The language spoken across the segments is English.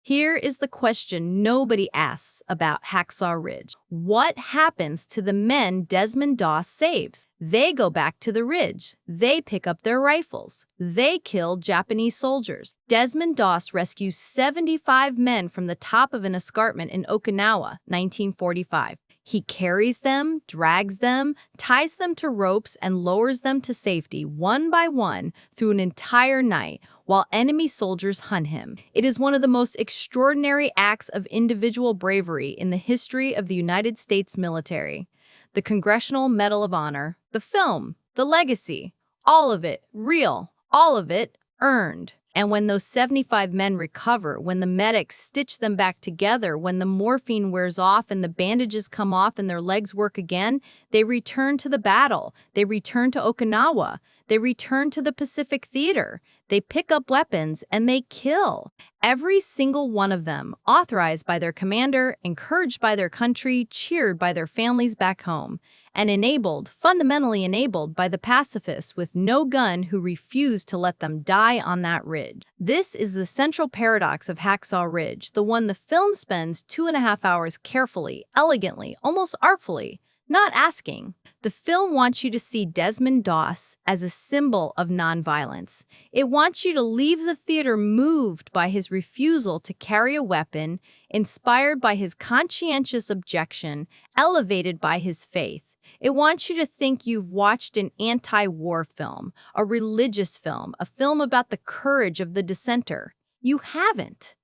Here is the question nobody asks about Hacksaw Ridge. What happens to the men Desmond Doss saves? They go back to the ridge. They pick up their rifles. They kill Japanese soldiers. Desmond Doss rescues 75 men from the top of an escarpment in Okinawa, 1945. He carries them, drags them, ties them to ropes, and lowers them to safety one by one through an entire night while enemy soldiers hunt him. It is one of the most extraordinary acts of individual bravery in the history of the United States military. The Congressional Medal of Honor, the film, the legacy, all of it real, all of it earned. And when those 75 men recover, when the medics stitch them back together, when the morphine wears off and the bandages come off and their legs work again, they return to the battle. They return to Okinawa. They return to the Pacific Theater. They pick up weapons and they kill. Every single one of them, authorized by their commander, encouraged by their country, cheered by their families back home, and enabled, fundamentally enabled by the pacifists with no gun who refused to let them die on that ridge. This is the central paradox of Hacksaw Ridge, the one the film spends 2.5 hours carefully, elegantly, almost artfully, not asking. The film wants you to see Desmond Doss as a symbol of nonviolence. It wants you to leave the theater moved by his refusal to carry a weapon, inspired by his conscientious objection, elevated by his faith. It wants you to think you've watched an anti-war film, a religious film, a film about the courage of the dissenter. You haven't.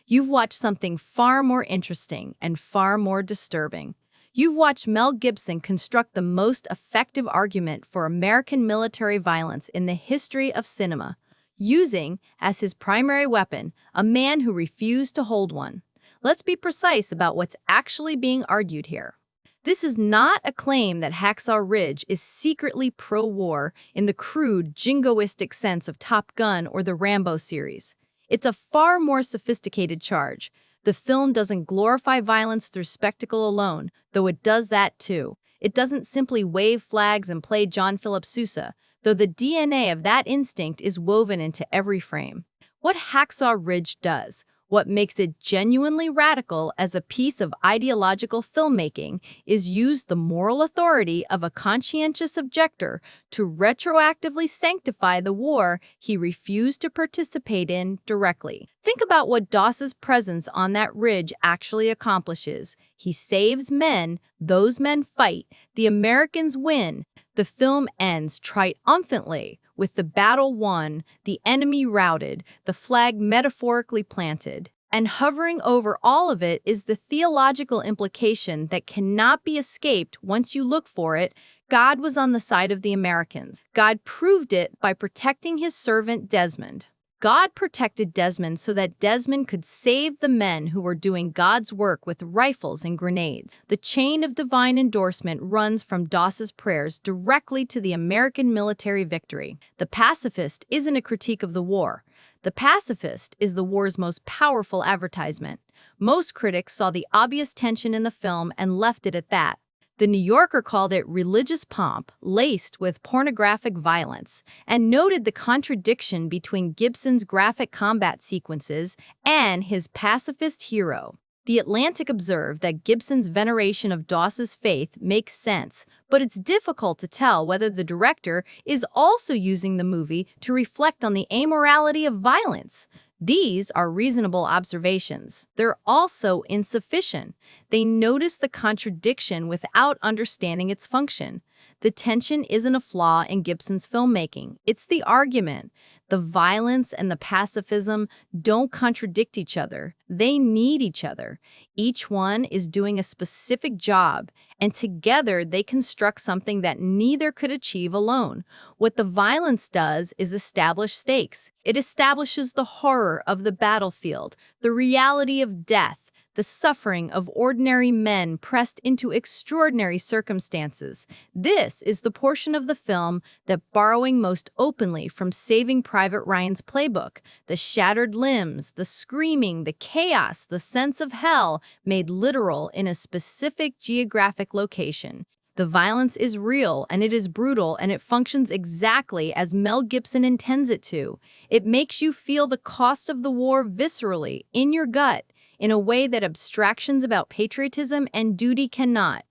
You've watched something far more interesting and far more disturbing. You've watched Mel Gibson construct the most effective argument for American military violence in the history of cinema, using, as his primary weapon, a man who refused to hold one. Let's be precise about what's actually being argued here. This is not a claim that Hacksaw Ridge is secretly pro-war in the crude, jingoistic sense of Top Gun or the Rambo series. It's a far more sophisticated charge. The film doesn't glorify violence through spectacle alone, though it does that too. It doesn't simply wave flags and play John Philip Sousa, though the DNA of that instinct is woven into every frame. What Hacksaw Ridge does, what makes it genuinely radical as a piece of ideological filmmaking, is use the moral authority of a conscientious objector to retroactively sanctify the war he refused to participate in directly. Think about what Doss's presence on that ridge actually accomplishes. He saves men, those men fight, the Americans win. The film ends triumphantly, with the battle won, the enemy routed, the flag metaphorically planted. And hovering over all of it is the theological implication that cannot be escaped once you look for it. God was on the side of the Americans. God proved it by protecting his servant Desmond. God protected Desmond so that Desmond could save the men who were doing God's work with rifles and grenades. The chain of divine endorsement runs from Doss's prayers directly to the American military victory. The pacifist isn't a critique of the war. The pacifist is the war's most powerful advertisement. Most critics saw the obvious tension in the film and left it at that. The New Yorker called it religious pomp, laced with pornographic violence, and noted the contradiction between Gibson's graphic combat sequences and his pacifist hero. The Atlantic observed that Gibson's veneration of Doss's faith makes sense, but it's difficult to tell whether the director is also using the movie to reflect on the amorality of violence. These are reasonable observations. They're also insufficient. They notice the contradiction without understanding its function. The tension isn't a flaw in Gibson's filmmaking. It's the argument. The violence and the pacifism don't contradict each other. They need each other. Each one is doing a specific job, and together they construct something that neither could achieve alone. What the violence does is establish stakes. It establishes the horror of the battlefield, the reality of death, the suffering of ordinary men pressed into extraordinary circumstances. This is the portion of the film that, borrowing most openly from Saving Private Ryan's playbook, the shattered limbs, the screaming, the chaos, the sense of hell, made literal in a specific geographic location. The violence is real, and it is brutal, and it functions exactly as Mel Gibson intends it to. It makes you feel the cost of the war viscerally, in your gut, in a way that abstractions about patriotism and duty cannot.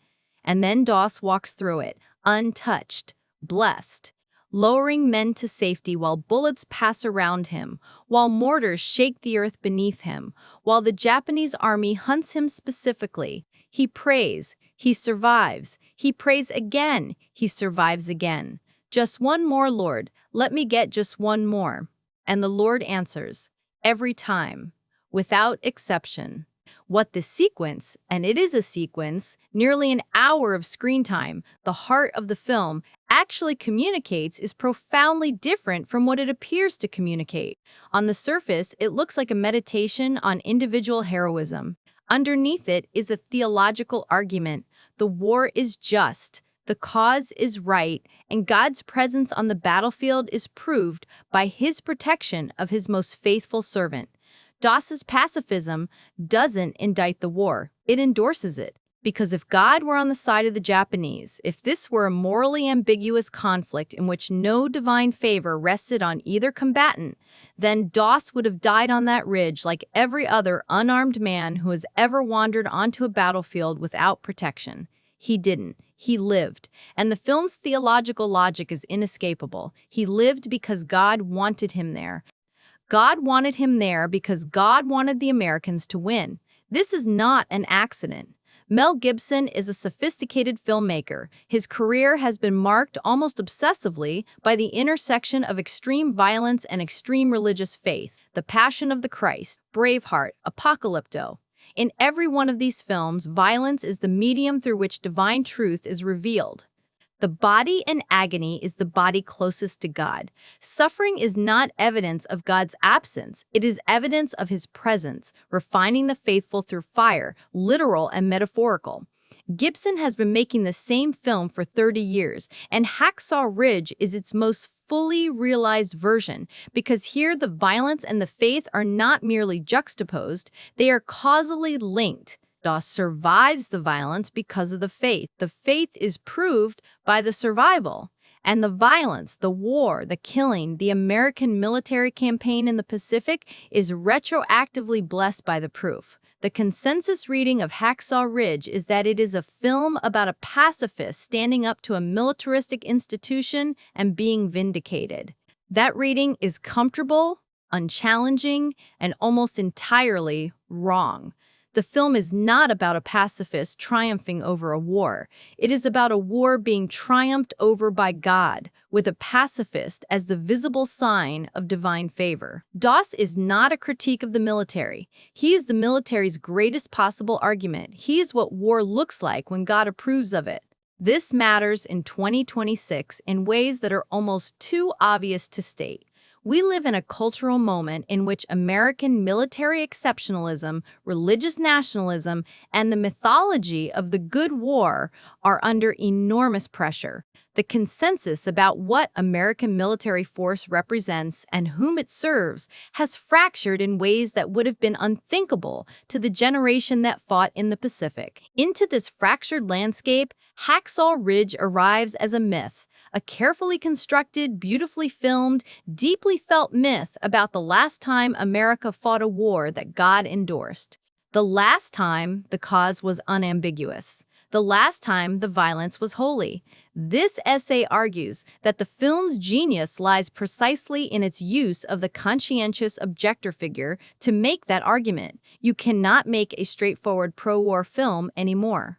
And then Doss walks through it, untouched, blessed, lowering men to safety while bullets pass around him, while mortars shake the earth beneath him, while the Japanese army hunts him specifically. He prays, he survives, he prays again, he survives again. Just one more, Lord, let me get just one more. And the Lord answers, every time, without exception. What the sequence, and it is a sequence, nearly an hour of screen time, the heart of the film, actually communicates is profoundly different from what it appears to communicate. On the surface, it looks like a meditation on individual heroism. Underneath it is a theological argument. The war is just, the cause is right, and God's presence on the battlefield is proved by his protection of his most faithful servant. Doss's pacifism doesn't indict the war, it endorses it. Because if God were on the side of the Japanese, if this were a morally ambiguous conflict in which no divine favor rested on either combatant, then Doss would have died on that ridge like every other unarmed man who has ever wandered onto a battlefield without protection. He didn't. He lived. And the film's theological logic is inescapable. He lived because God wanted him there. God wanted him there because God wanted the Americans to win. This is not an accident. Mel Gibson is a sophisticated filmmaker. His career has been marked almost obsessively by the intersection of extreme violence and extreme religious faith. The Passion of the Christ, Braveheart, Apocalypto. In every one of these films, violence is the medium through which divine truth is revealed. The body in agony is the body closest to God. Suffering is not evidence of God's absence. It is evidence of his presence, refining the faithful through fire, literal and metaphorical. Gibson has been making the same film for 30 years, and Hacksaw Ridge is its most fully realized version, because here the violence and the faith are not merely juxtaposed, they are causally linked. Doss survives the violence because of the faith. The faith is proved by the survival. And the violence, the war, the killing, the American military campaign in the Pacific is retroactively blessed by the proof. The consensus reading of Hacksaw Ridge is that it is a film about a pacifist standing up to a militaristic institution and being vindicated. That reading is comfortable, unchallenging, and almost entirely wrong. The film is not about a pacifist triumphing over a war. It is about a war being triumphed over by God, with a pacifist as the visible sign of divine favor. Doss is not a critique of the military. He is the military's greatest possible argument. He is what war looks like when God approves of it. This matters in 2026 in ways that are almost too obvious to state. We live in a cultural moment in which American military exceptionalism, religious nationalism, and the mythology of the good war are under enormous pressure. The consensus about what American military force represents and whom it serves has fractured in ways that would have been unthinkable to the generation that fought in the Pacific. Into this fractured landscape, Hacksaw Ridge arrives as a myth, a carefully constructed, beautifully filmed, deeply felt myth about the last time America fought a war that God endorsed. The last time the cause was unambiguous. The last time the violence was holy. This essay argues that the film's genius lies precisely in its use of the conscientious objector figure to make that argument. You cannot make a straightforward pro-war film anymore.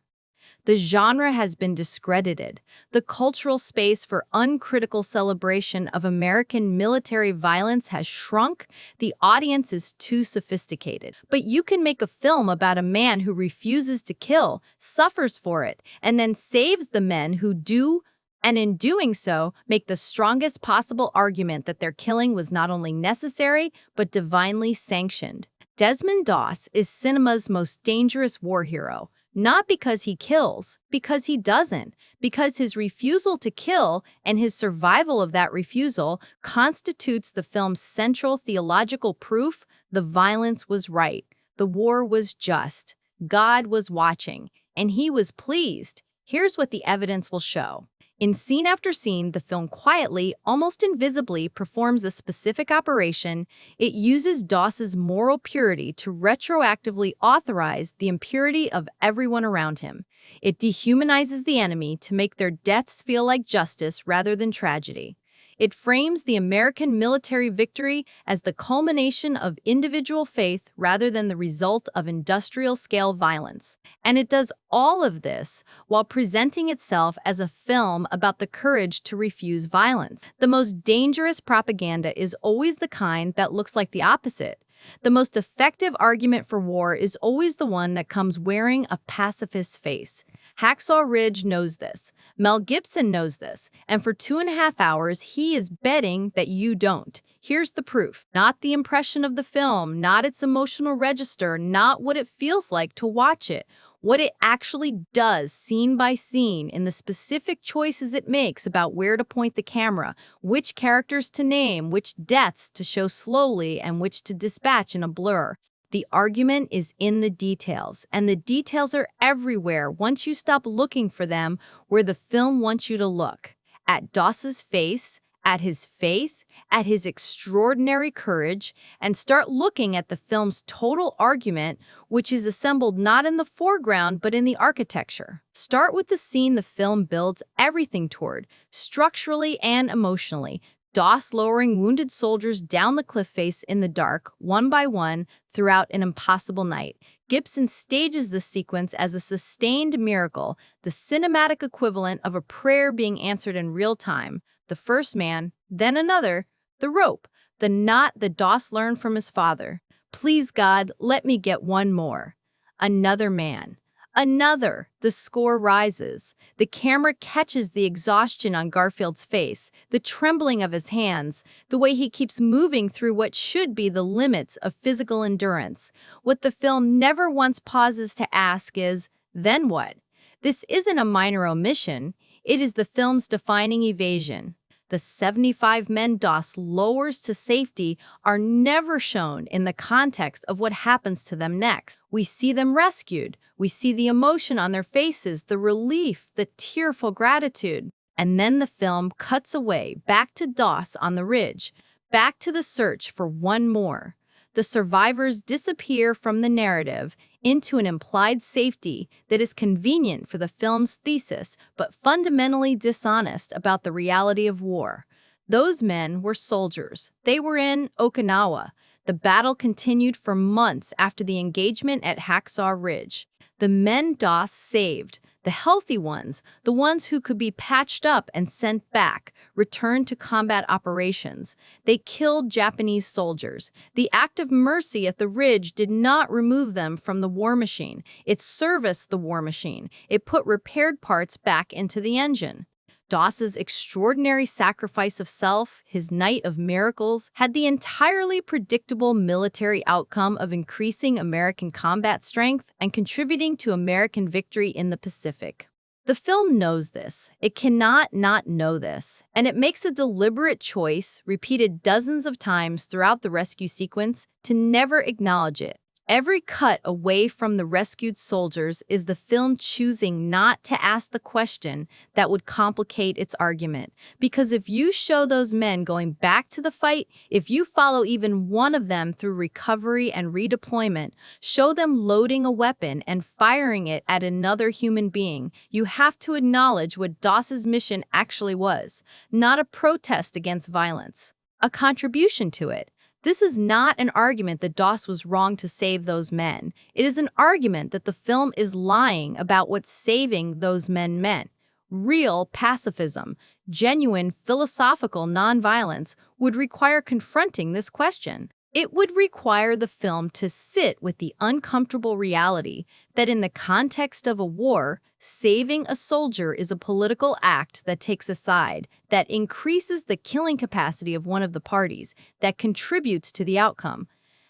The genre has been discredited. The cultural space for uncritical celebration of American military violence has shrunk. The audience is too sophisticated. But you can make a film about a man who refuses to kill, suffers for it, and then saves the men who do, and in doing so, make the strongest possible argument that their killing was not only necessary, but divinely sanctioned. Desmond Doss is cinema's most dangerous war hero. Not because he kills, because he doesn't, because his refusal to kill and his survival of that refusal constitutes the film's central theological proof. The violence was right. The war was just. God was watching, and he was pleased. Here's what the evidence will show. In scene after scene, the film quietly, almost invisibly, performs a specific operation. It uses Doss's moral purity to retroactively authorize the impurity of everyone around him. It dehumanizes the enemy to make their deaths feel like justice rather than tragedy. It frames the American military victory as the culmination of individual faith rather than the result of industrial-scale violence. And it does all of this while presenting itself as a film about the courage to refuse violence. The most dangerous propaganda is always the kind that looks like the opposite. The most effective argument for war is always the one that comes wearing a pacifist face. Hacksaw Ridge knows this. Mel Gibson knows this. And for 2.5 hours, he is betting that you don't. Here's the proof. Not the impression of the film, not its emotional register, not what it feels like to watch it. What it actually does, scene by scene, in the specific choices it makes about where to point the camera, which characters to name, which deaths to show slowly, and which to dispatch in a blur. The argument is in the details, and the details are everywhere once you stop looking for them where the film wants you to look. At Doss's face, at his faith, at his extraordinary courage, and start looking at the film's total argument, which is assembled not in the foreground but in the architecture. Start with the scene the film builds everything toward, structurally and emotionally. Doss lowering wounded soldiers down the cliff face in the dark, one by one, throughout an impossible night. Gibson stages this sequence as a sustained miracle, the cinematic equivalent of a prayer being answered in real time. The first man, then another, the rope, the knot that Doss learned from his father. Please, God, let me get one more. Another man. Another. The score rises. The camera catches the exhaustion on Garfield's face, the trembling of his hands, the way he keeps moving through what should be the limits of physical endurance. What the film never once pauses to ask is, then what? This isn't a minor omission. It is the film's defining evasion. The 75 men Doss lowers to safety are never shown in the context of what happens to them next. We see them rescued. We see the emotion on their faces, the relief, the tearful gratitude. And then the film cuts away, back to Doss on the ridge, back to the search for one more. The survivors disappear from the narrative into an implied safety that is convenient for the film's thesis, but fundamentally dishonest about the reality of war. Those men were soldiers. They were in Okinawa. The battle continued for months after the engagement at Hacksaw Ridge. The men Doss saved, the healthy ones, the ones who could be patched up and sent back, returned to combat operations. They killed Japanese soldiers. The act of mercy at the ridge did not remove them from the war machine. It serviced the war machine. It put repaired parts back into the engine. Doss's extraordinary sacrifice of self, his night of miracles, had the entirely predictable military outcome of increasing American combat strength and contributing to American victory in the Pacific. The film knows this. It cannot not know this, and it makes a deliberate choice, repeated dozens of times throughout the rescue sequence, to never acknowledge it. Every cut away from the rescued soldiers is the film choosing not to ask the question that would complicate its argument. Because if you show those men going back to the fight, if you follow even one of them through recovery and redeployment, show them loading a weapon and firing it at another human being, you have to acknowledge what Doss's mission actually was, not a protest against violence, a contribution to it. This is not an argument that Doss was wrong to save those men. It is an argument that the film is lying about what saving those men meant. Real pacifism, genuine philosophical nonviolence, would require confronting this question. It would require the film to sit with the uncomfortable reality that in the context of a war, saving a soldier is a political act that takes a side, that increases the killing capacity of one of the parties, that contributes to the outcome.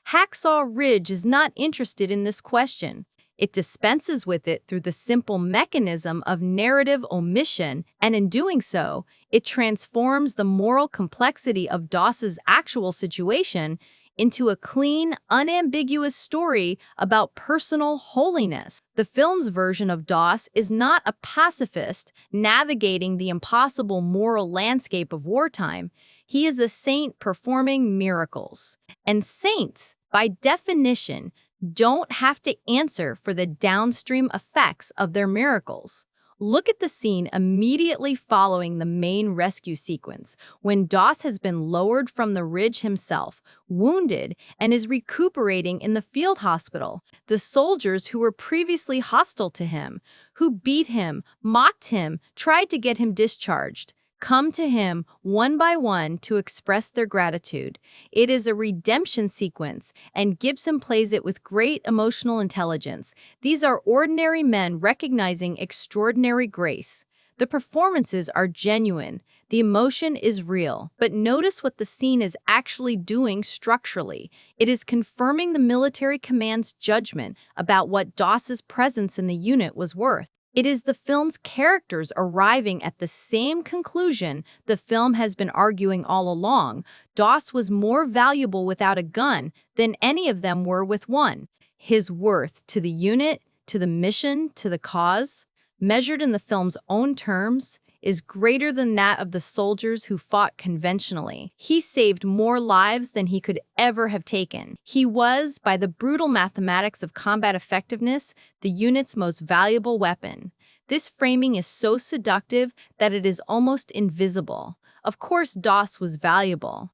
Hacksaw Ridge is not interested in this question. It dispenses with it through the simple mechanism of narrative omission, and in doing so, it transforms the moral complexity of Doss's actual situation into a clean, unambiguous story about personal holiness. The film's version of Doss is not a pacifist navigating the impossible moral landscape of wartime. He is a saint performing miracles. And saints, by definition, don't have to answer for the downstream effects of their miracles. Look at the scene immediately following the main rescue sequence, when Doss has been lowered from the ridge himself, wounded, and is recuperating in the field hospital. The soldiers who were previously hostile to him, who beat him, mocked him, tried to get him discharged, come to him one by one to express their gratitude. It is a redemption sequence, and Gibson plays it with great emotional intelligence. These are ordinary men recognizing extraordinary grace. The performances are genuine. The emotion is real. But notice what the scene is actually doing structurally. It is confirming the military command's judgment about what Doss's presence in the unit was worth. It is the film's characters arriving at the same conclusion the film has been arguing all along. Doss was more valuable without a gun than any of them were with one. His worth to the unit, to the mission, to the cause, measured in the film's own terms, is greater than that of the soldiers who fought conventionally. He saved more lives than he could ever have taken. He was, by the brutal mathematics of combat effectiveness, the unit's most valuable weapon. This framing is so seductive that it is almost invisible. Of course, Doss was valuable.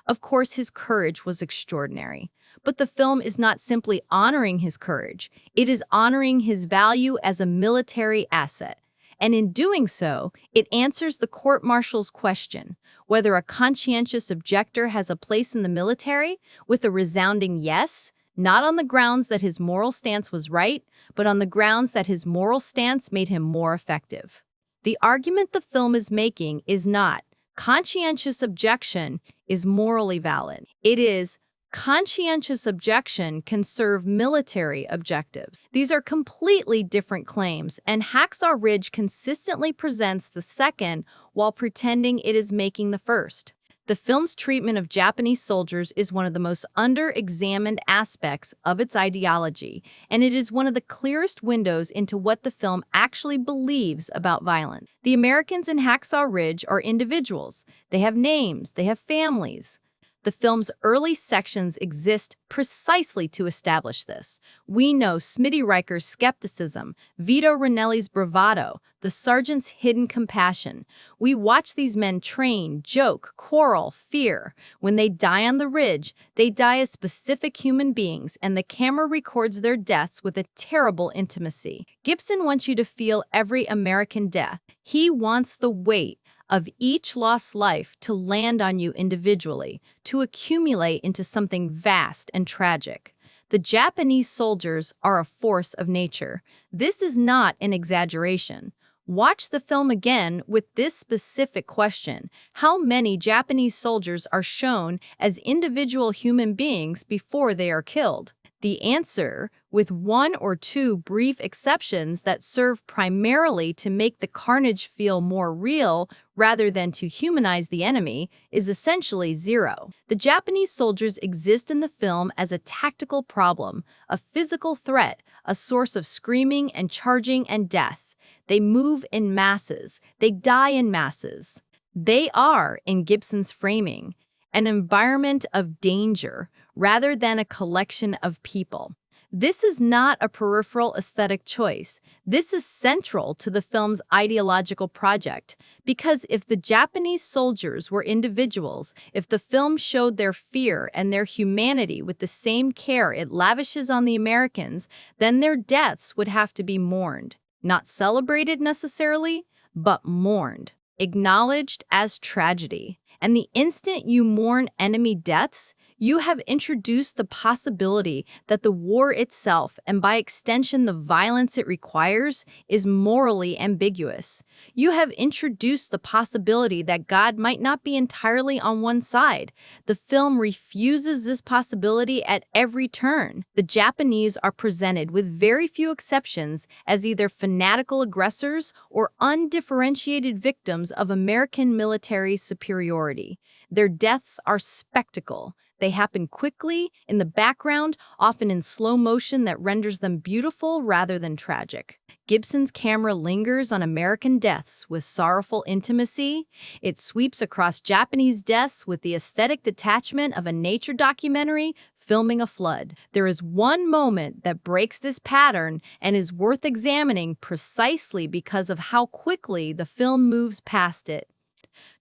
Of course, his courage was extraordinary. But the film is not simply honoring his courage. It is honoring his value as a military asset. And in doing so, it answers the court-martial's question, whether a conscientious objector has a place in the military, with a resounding yes, not on the grounds that his moral stance was right, but on the grounds that his moral stance made him more effective. The argument the film is making is not, conscientious objection is morally valid. It is, conscientious objection can serve military objectives. These are completely different claims, and Hacksaw Ridge consistently presents the second while pretending it is making the first. The film's treatment of Japanese soldiers is one of the most under-examined aspects of its ideology, and it is one of the clearest windows into what the film actually believes about violence. The Americans in Hacksaw Ridge are individuals. They have names, they have families. The film's early sections exist precisely to establish this. We know Smitty Riker's skepticism, Vito Ranelli's bravado, the sergeant's hidden compassion. We watch these men train, joke, quarrel, fear. When they die on the ridge, they die as specific human beings, and the camera records their deaths with a terrible intimacy. Gibson wants you to feel every American death. He wants the weight of each lost life to land on you individually, to accumulate into something vast and tragic. The Japanese soldiers are a force of nature. This is not an exaggeration. Watch the film again with this specific question: how many Japanese soldiers are shown as individual human beings before they are killed? The answer, with one or two brief exceptions that serve primarily to make the carnage feel more real rather than to humanize the enemy, is essentially zero. The Japanese soldiers exist in the film as a tactical problem, a physical threat, a source of screaming and charging and death. They move in masses. They die in masses. They are, in Gibson's framing, an environment of danger rather than a collection of people. This is not a peripheral aesthetic choice. This is central to the film's ideological project, because if the Japanese soldiers were individuals, if the film showed their fear and their humanity with the same care it lavishes on the Americans, then their deaths would have to be mourned. Not celebrated necessarily, but mourned, acknowledged as tragedy. And the instant you mourn enemy deaths, you have introduced the possibility that the war itself, and by extension the violence it requires, is morally ambiguous. You have introduced the possibility that God might not be entirely on one side. The film refuses this possibility at every turn. The Japanese are presented, with very few exceptions, as either fanatical aggressors or undifferentiated victims of American military superiority. priority. Their deaths are spectacle. They happen quickly, in the background, often in slow motion that renders them beautiful rather than tragic. Gibson's camera lingers on American deaths with sorrowful intimacy. It sweeps across Japanese deaths with the aesthetic detachment of a nature documentary filming a flood. There is one moment that breaks this pattern and is worth examining precisely because of how quickly the film moves past it.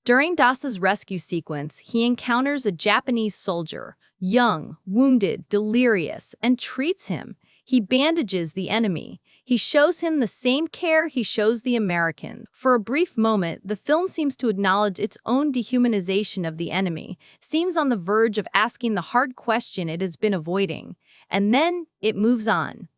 During Doss's rescue sequence, he encounters a Japanese soldier, young, wounded, delirious, and treats him. He bandages the enemy. He shows him the same care he shows the American. For a brief moment, the film seems to acknowledge its own dehumanization of the enemy, seems on the verge of asking the hard question it has been avoiding. And then it moves on.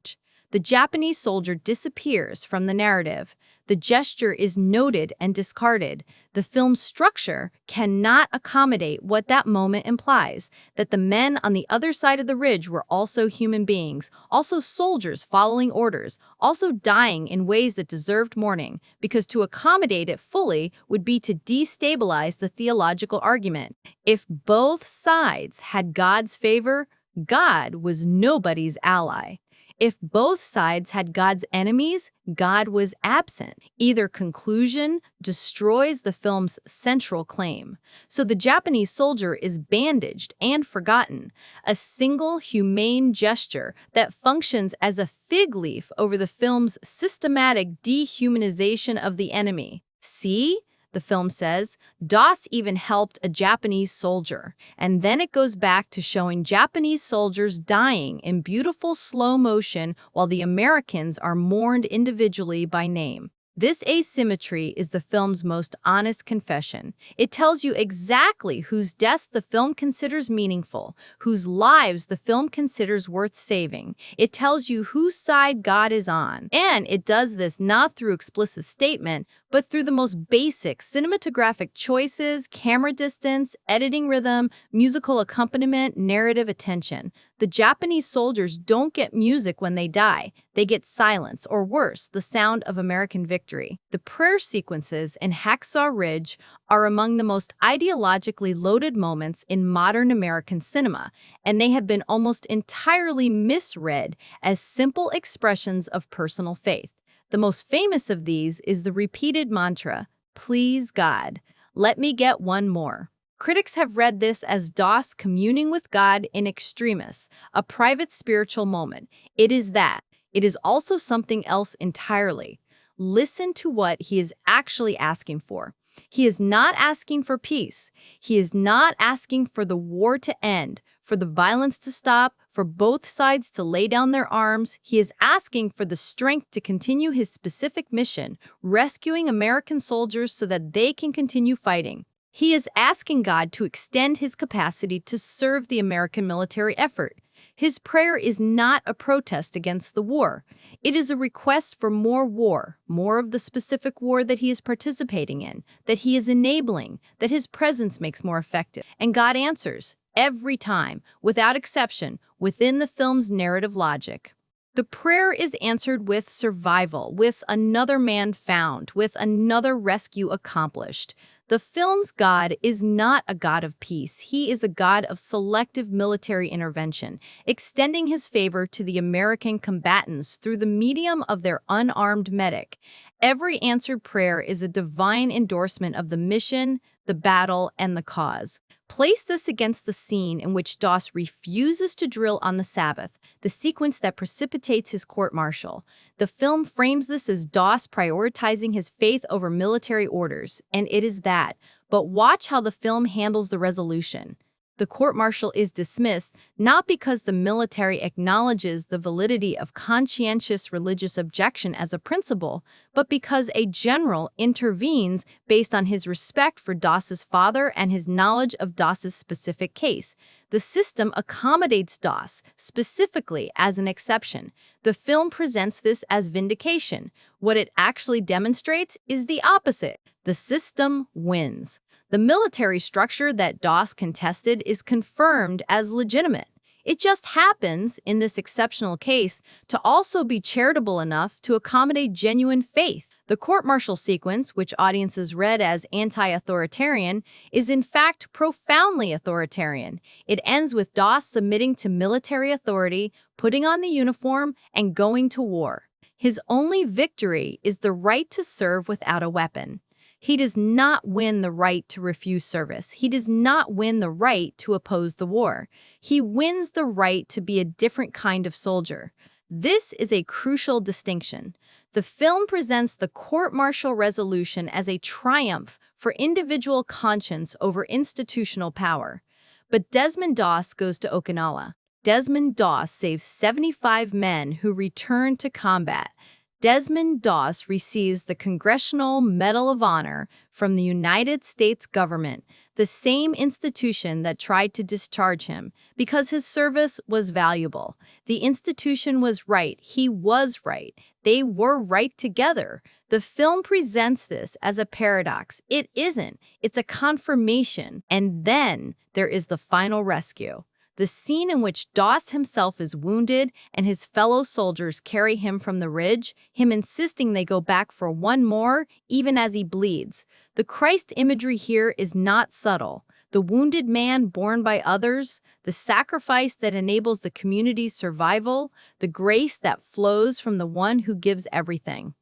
The Japanese soldier disappears from the narrative. The gesture is noted and discarded. The film's structure cannot accommodate what that moment implies, that the men on the other side of the ridge were also human beings, also soldiers following orders, also dying in ways that deserved mourning, because to accommodate it fully would be to destabilize the theological argument. If both sides had God's favor, God was nobody's ally. If both sides had God's enemies, God was absent. Either conclusion destroys the film's central claim. So the Japanese soldier is bandaged and forgotten, a single humane gesture that functions as a fig leaf over the film's systematic dehumanization of the enemy. See? The film says, Doss even helped a Japanese soldier. And then it goes back to showing Japanese soldiers dying in beautiful slow motion while the Americans are mourned individually by name. This asymmetry is the film's most honest confession. It tells you exactly whose deaths the film considers meaningful, whose lives the film considers worth saving. It tells you whose side God is on. And it does this not through explicit statement, but through the most basic cinematographic choices, camera distance, editing rhythm, musical accompaniment, narrative attention. The Japanese soldiers don't get music when they die. They get silence, or worse, the sound of American victory. The prayer sequences in Hacksaw Ridge are among the most ideologically loaded moments in modern American cinema, and they have been almost entirely misread as simple expressions of personal faith. The most famous of these is the repeated mantra, "Please God, let me get one more." Critics have read this as Doss communing with God in extremis, a private spiritual moment. It is that. It is also something else entirely. Listen to what he is actually asking for. He is not asking for peace. He is not asking for the war to end, for the violence to stop, for both sides to lay down their arms. He is asking for the strength to continue his specific mission, rescuing American soldiers so that they can continue fighting. He is asking God to extend his capacity to serve the American military effort. His prayer is not a protest against the war. It is a request for more war, more of the specific war that he is participating in, that he is enabling, that his presence makes more effective. And God answers, every time, without exception, within the film's narrative logic. The prayer is answered with survival, with another man found, with another rescue accomplished. The film's God is not a God of peace. He is a God of selective military intervention, extending his favor to the American combatants through the medium of their unarmed medic. Every answered prayer is a divine endorsement of the mission, the battle, and the cause. Place this against the scene in which Doss refuses to drill on the Sabbath, the sequence that precipitates his court-martial. The film frames this as Doss prioritizing his faith over military orders, and it is that. But watch how the film handles the resolution. The court-martial is dismissed not because the military acknowledges the validity of conscientious religious objection as a principle, but because a general intervenes based on his respect for Doss's father and his knowledge of Doss's specific case. The system accommodates Doss, specifically as an exception. The film presents this as vindication. What it actually demonstrates is the opposite. The system wins. The military structure that Doss contested is confirmed as legitimate. It just happens, in this exceptional case, to also be charitable enough to accommodate genuine faith. The court-martial sequence, which audiences read as anti-authoritarian, is in fact profoundly authoritarian. It ends with Doss submitting to military authority, putting on the uniform, and going to war. His only victory is the right to serve without a weapon. He does not win the right to refuse service. He does not win the right to oppose the war. He wins the right to be a different kind of soldier. This is a crucial distinction. The film presents the court-martial resolution as a triumph for individual conscience over institutional power. But Desmond Doss goes to Okinawa. Desmond Doss saves 75 men who return to combat. Desmond Doss receives the Congressional Medal of Honor from the United States government, the same institution that tried to discharge him, because his service was valuable. The institution was right. He was right. They were right together. The film presents this as a paradox. It isn't. It's a confirmation. And then there is the final rescue. The scene in which Doss himself is wounded and his fellow soldiers carry him from the ridge, him insisting they go back for one more, even as he bleeds. The Christ imagery here is not subtle. The wounded man borne by others, the sacrifice that enables the community's survival, the grace that flows from the one who gives everything.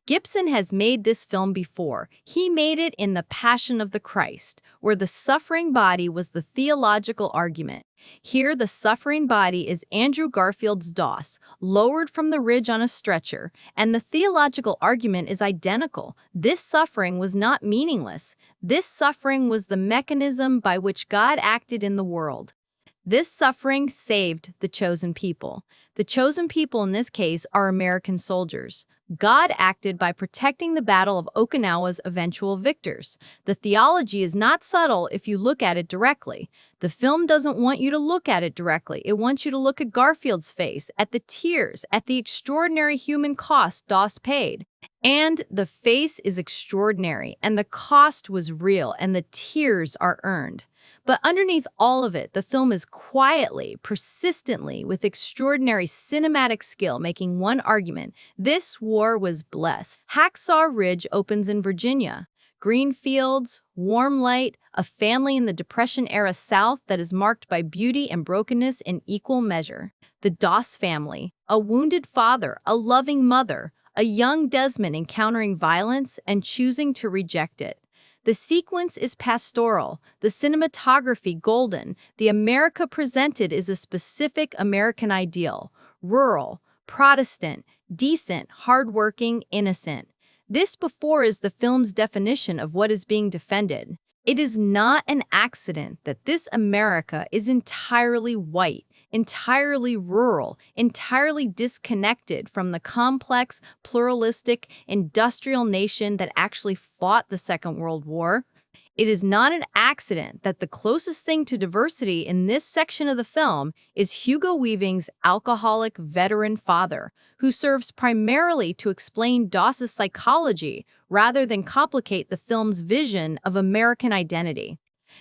Gibson has made this film before. He made it in The Passion of the Christ, where the suffering body was the theological argument. Here, the suffering body is Andrew Garfield's Doss, lowered from the ridge on a stretcher, and the theological argument is identical. This suffering was not meaningless. This suffering was the mechanism by which God acted in the world. This suffering saved the chosen people. The chosen people in this case are American soldiers. God acted by protecting the Battle of Okinawa's eventual victors. The theology is not subtle if you look at it directly. The film doesn't want you to look at it directly. It wants you to look at Garfield's face, at the tears, at the extraordinary human cost Doss paid. And the face is extraordinary, and the cost was real, and the tears are earned. But underneath all of it, the film is quietly, persistently, with extraordinary cinematic skill making one argument: this war was blessed. Hacksaw Ridge opens in Virginia. Green fields, warm light, a family in the Depression-era South that is marked by beauty and brokenness in equal measure. The Doss family, a wounded father, a loving mother, a young Desmond encountering violence and choosing to reject it. The sequence is pastoral, the cinematography golden. The America presented is a specific American ideal: rural, Protestant, decent, hardworking, innocent. This before is the film's definition of what is being defended. It is not an accident that this America is entirely white, entirely rural, entirely disconnected from the complex, pluralistic, industrial nation that actually fought the Second World War. It is not an accident that the closest thing to diversity in this section of the film is Hugo Weaving's alcoholic veteran father, who serves primarily to explain Doss's psychology rather than complicate the film's vision of American identity.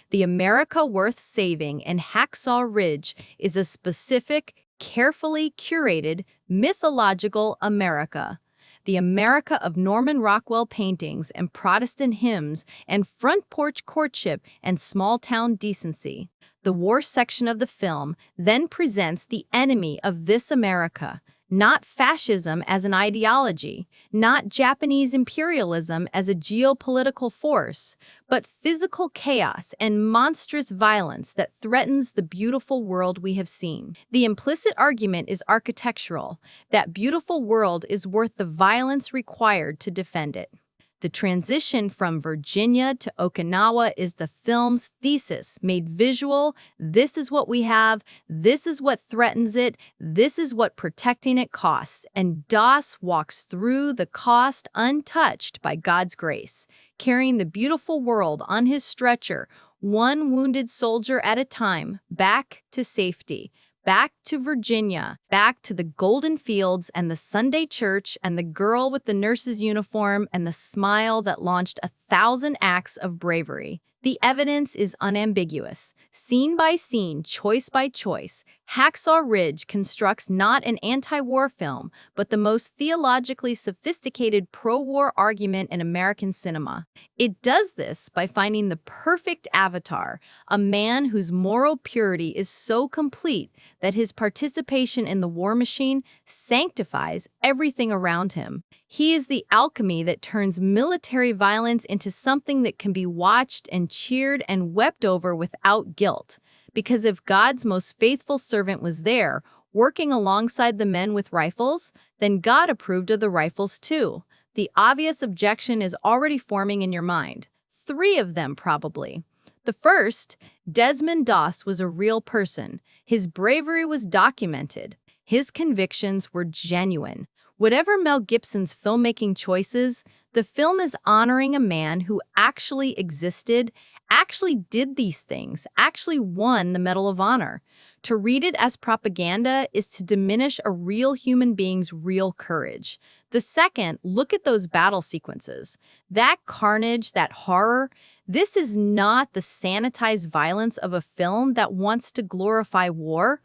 The America worth saving in Hacksaw Ridge is a specific, carefully curated, mythological America. The America of Norman Rockwell paintings and Protestant hymns and front porch courtship and small-town decency. The war section of the film then presents the enemy of this America, not fascism as an ideology, not Japanese imperialism as a geopolitical force, but physical chaos and monstrous violence that threatens the beautiful world we have seen. The implicit argument is architectural: that beautiful world is worth the violence required to defend it. The transition from Virginia to Okinawa is the film's thesis, made visual. This is what we have. This is what threatens it. This is what protecting it costs. And Doss walks through the cost untouched by God's grace, carrying the beautiful world on his stretcher, one wounded soldier at a time, back to safety. Back to Virginia, back to the golden fields and the Sunday church and the girl with the nurse's uniform and the smile that launched 1,000 acts of bravery. The evidence is unambiguous. Scene by scene, choice by choice, Hacksaw Ridge constructs not an anti-war film, but the most theologically sophisticated pro-war argument in American cinema. It does this by finding the perfect avatar, a man whose moral purity is so complete that his participation in the war machine sanctifies everything around him. He is the alchemy that turns military violence into something that can be watched and cheered and wept over without guilt. Because if God's most faithful servant was there, working alongside the men with rifles, then God approved of the rifles too. The obvious objection is already forming in your mind. 3 of them, probably. The first, Desmond Doss was a real person. His bravery was documented. His convictions were genuine. Whatever Mel Gibson's filmmaking choices, the film is honoring a man who actually existed, actually did these things, actually won the Medal of Honor. To read it as propaganda is to diminish a real human being's real courage. The second, look at those battle sequences. That carnage, that horror, this is not the sanitized violence of a film that wants to glorify war.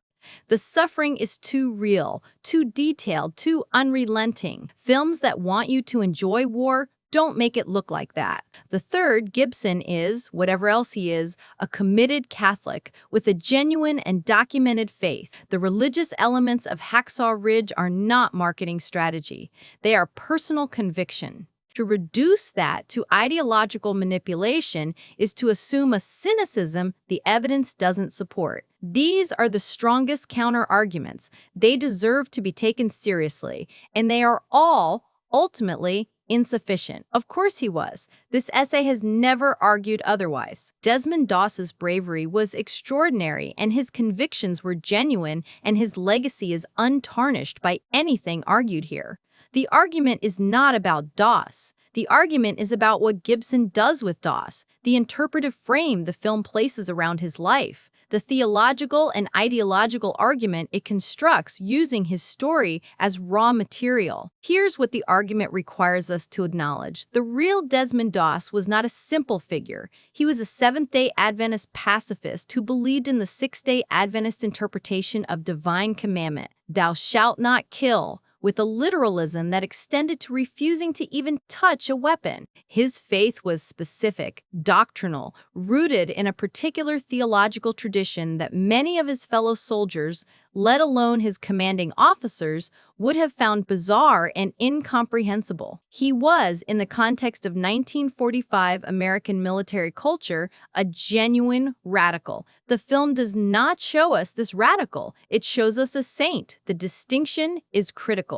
The suffering is too real, too detailed, too unrelenting. Films that want you to enjoy war don't make it look like that. The third, Gibson is, whatever else he is, a committed Catholic with a genuine and documented faith. The religious elements of Hacksaw Ridge are not marketing strategy. They are personal conviction. To reduce that to ideological manipulation is to assume a cynicism the evidence doesn't support. These are the strongest counter-arguments. They deserve to be taken seriously, and they are all, ultimately, insufficient. Of course he was. This essay has never argued otherwise. Desmond Doss's bravery was extraordinary, and his convictions were genuine, and his legacy is untarnished by anything argued here. The argument is not about Doss. The argument is about what Gibson does with Doss, the interpretive frame the film places around his life, the theological and ideological argument it constructs using his story as raw material. Here's what the argument requires us to acknowledge. The real Desmond Doss was not a simple figure. He was a Seventh-day Adventist pacifist who believed in the Sixth-day Adventist interpretation of divine commandment, "Thou shalt not kill," with a literalism that extended to refusing to even touch a weapon. His faith was specific, doctrinal, rooted in a particular theological tradition that many of his fellow soldiers, let alone his commanding officers, would have found bizarre and incomprehensible. He was, in the context of 1945 American military culture, a genuine radical. The film does not show us this radical. It shows us a saint. The distinction is critical.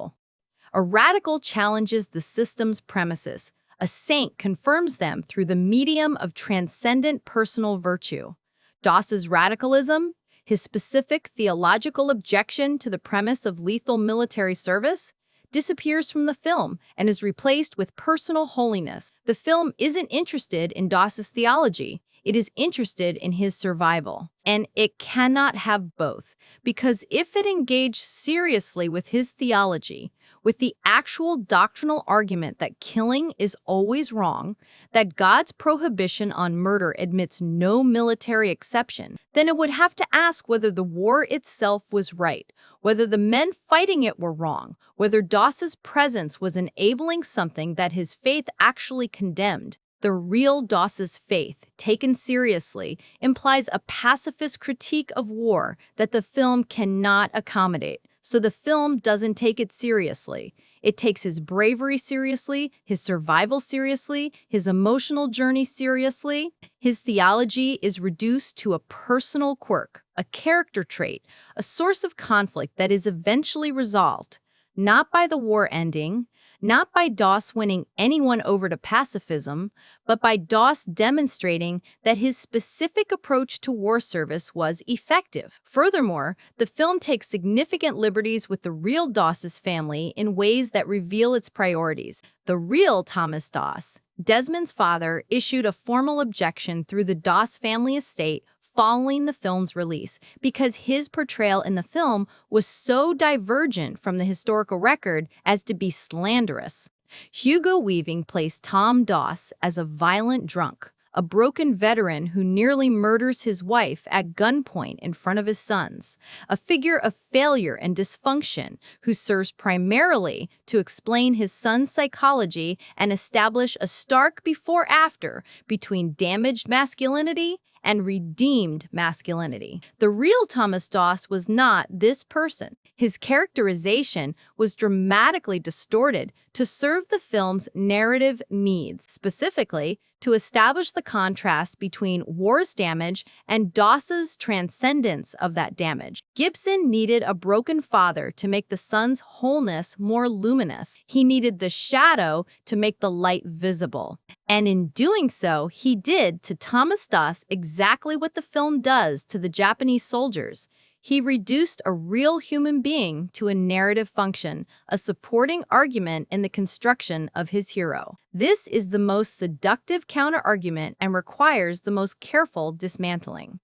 A radical challenges the system's premises. A saint confirms them through the medium of transcendent personal virtue. Doss's radicalism, his specific theological objection to the premise of lethal military service, disappears from the film and is replaced with personal holiness. The film isn't interested in Doss's theology. It is interested in his survival. And it cannot have both, because if it engaged seriously with his theology, with the actual doctrinal argument that killing is always wrong, that God's prohibition on murder admits no military exception, then it would have to ask whether the war itself was right, whether the men fighting it were wrong, whether Doss's presence was enabling something that his faith actually condemned. The real Doss's faith, taken seriously, implies a pacifist critique of war that the film cannot accommodate. So the film doesn't take it seriously. It takes his bravery seriously, his survival seriously, his emotional journey seriously. His theology is reduced to a personal quirk, a character trait, a source of conflict that is eventually resolved. Not by the war ending, not by Doss winning anyone over to pacifism, but by Doss demonstrating that his specific approach to war service was effective. Furthermore, the film takes significant liberties with the real Doss's family in ways that reveal its priorities. The real Thomas Doss, Desmond's father, issued a formal objection through the Doss family estate following the film's release because his portrayal in the film was so divergent from the historical record as to be slanderous. Hugo Weaving plays Tom Doss as a violent drunk, a broken veteran who nearly murders his wife at gunpoint in front of his sons, a figure of failure and dysfunction who serves primarily to explain his son's psychology and establish a stark before-after between damaged masculinity and redeemed masculinity. The real Thomas Doss was not this person. His characterization was dramatically distorted to serve the film's narrative needs, specifically to establish the contrast between war's damage and Doss's transcendence of that damage. Gibson needed a broken father to make the son's wholeness more luminous. He needed the shadow to make the light visible. And in doing so, he did to Thomas Doss exactly what the film does to the Japanese soldiers. He reduced a real human being to a narrative function, a supporting argument in the construction of his hero. This is the most seductive counter-argument and requires the most careful dismantling.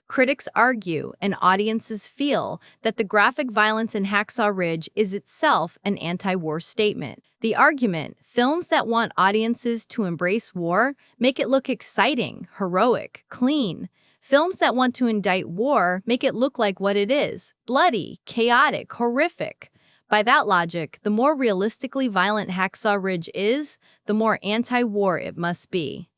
Critics argue and audiences feel that the graphic violence in Hacksaw Ridge is itself an anti-war statement. The argument, films that want audiences to embrace war, make it look exciting, heroic, clean. Films that want to indict war make it look like what it is, bloody, chaotic, horrific. By that logic, the more realistically violent Hacksaw Ridge is, the more anti-war it must be.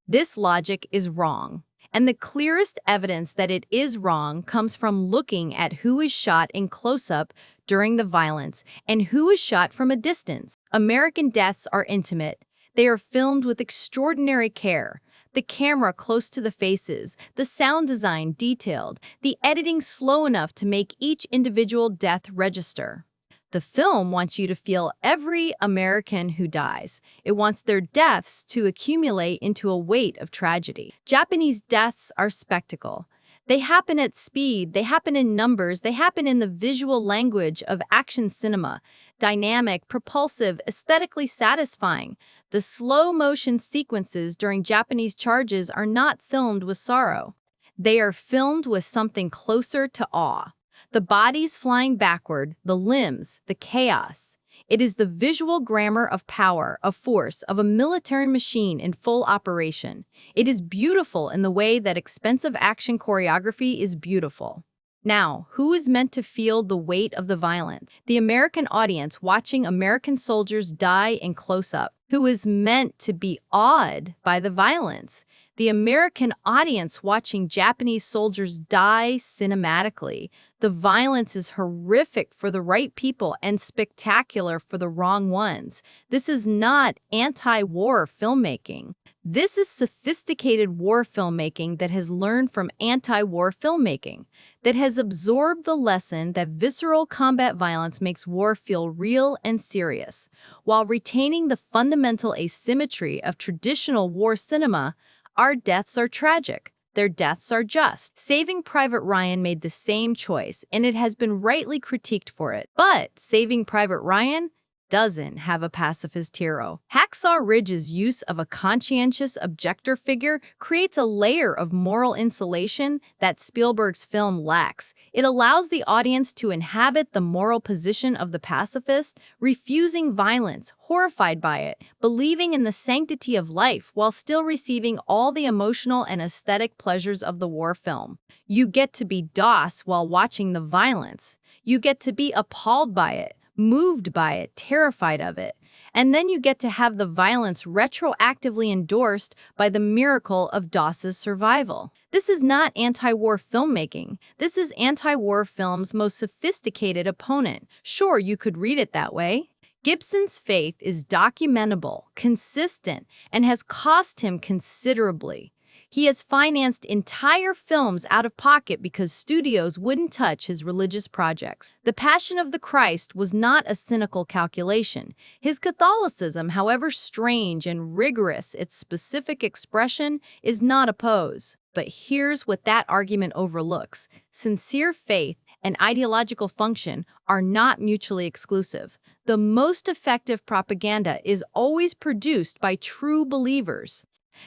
This logic is wrong. And the clearest evidence that it is wrong comes from looking at who is shot in close-up during the violence and who is shot from a distance. American deaths are intimate. They are filmed with extraordinary care. The camera close to the faces, the sound design detailed, the editing slow enough to make each individual death register. The film wants you to feel every American who dies. It wants their deaths to accumulate into a weight of tragedy. Japanese deaths are spectacle. They happen at speed, they happen in numbers, they happen in the visual language of action cinema. Dynamic, propulsive, aesthetically satisfying. The slow-motion sequences during Japanese charges are not filmed with sorrow. They are filmed with something closer to awe. The bodies flying backward, the limbs, the chaos. It is the visual grammar of power, of force, of a military machine in full operation. It is beautiful in the way that expensive action choreography is beautiful. Now, who is meant to feel the weight of the violence? The American audience watching American soldiers die in close-up. Who is meant to be awed by the violence? The American audience watching Japanese soldiers die cinematically. The violence is horrific for the right people and spectacular for the wrong ones. This is not anti-war filmmaking. This is sophisticated war filmmaking that has learned from anti-war filmmaking, that has absorbed the lesson that visceral combat violence makes war feel real and serious, while retaining the fundamental asymmetry of traditional war cinema. Our deaths are tragic. Their deaths are just. Saving Private Ryan made the same choice, and it has been rightly critiqued for it. But Saving Private Ryan doesn't have a pacifist hero. Hacksaw Ridge's use of a conscientious objector figure creates a layer of moral insulation that Spielberg's film lacks. It allows the audience to inhabit the moral position of the pacifist, refusing violence, horrified by it, believing in the sanctity of life while still receiving all the emotional and aesthetic pleasures of the war film. You get to be Doss while watching the violence. You get to be appalled by it, moved by it, terrified of it. And then you get to have the violence retroactively endorsed by the miracle of Doss's survival. This is not anti-war filmmaking. This is anti-war film's most sophisticated opponent. Sure, you could read it that way. Gibson's faith is documentable, consistent, and has cost him considerably. He has financed entire films out of pocket because studios wouldn't touch his religious projects. The Passion of the Christ was not a cynical calculation. His Catholicism, however strange and rigorous its specific expression, is not a pose. But here's what that argument overlooks. Sincere faith and ideological function are not mutually exclusive. The most effective propaganda is always produced by true believers.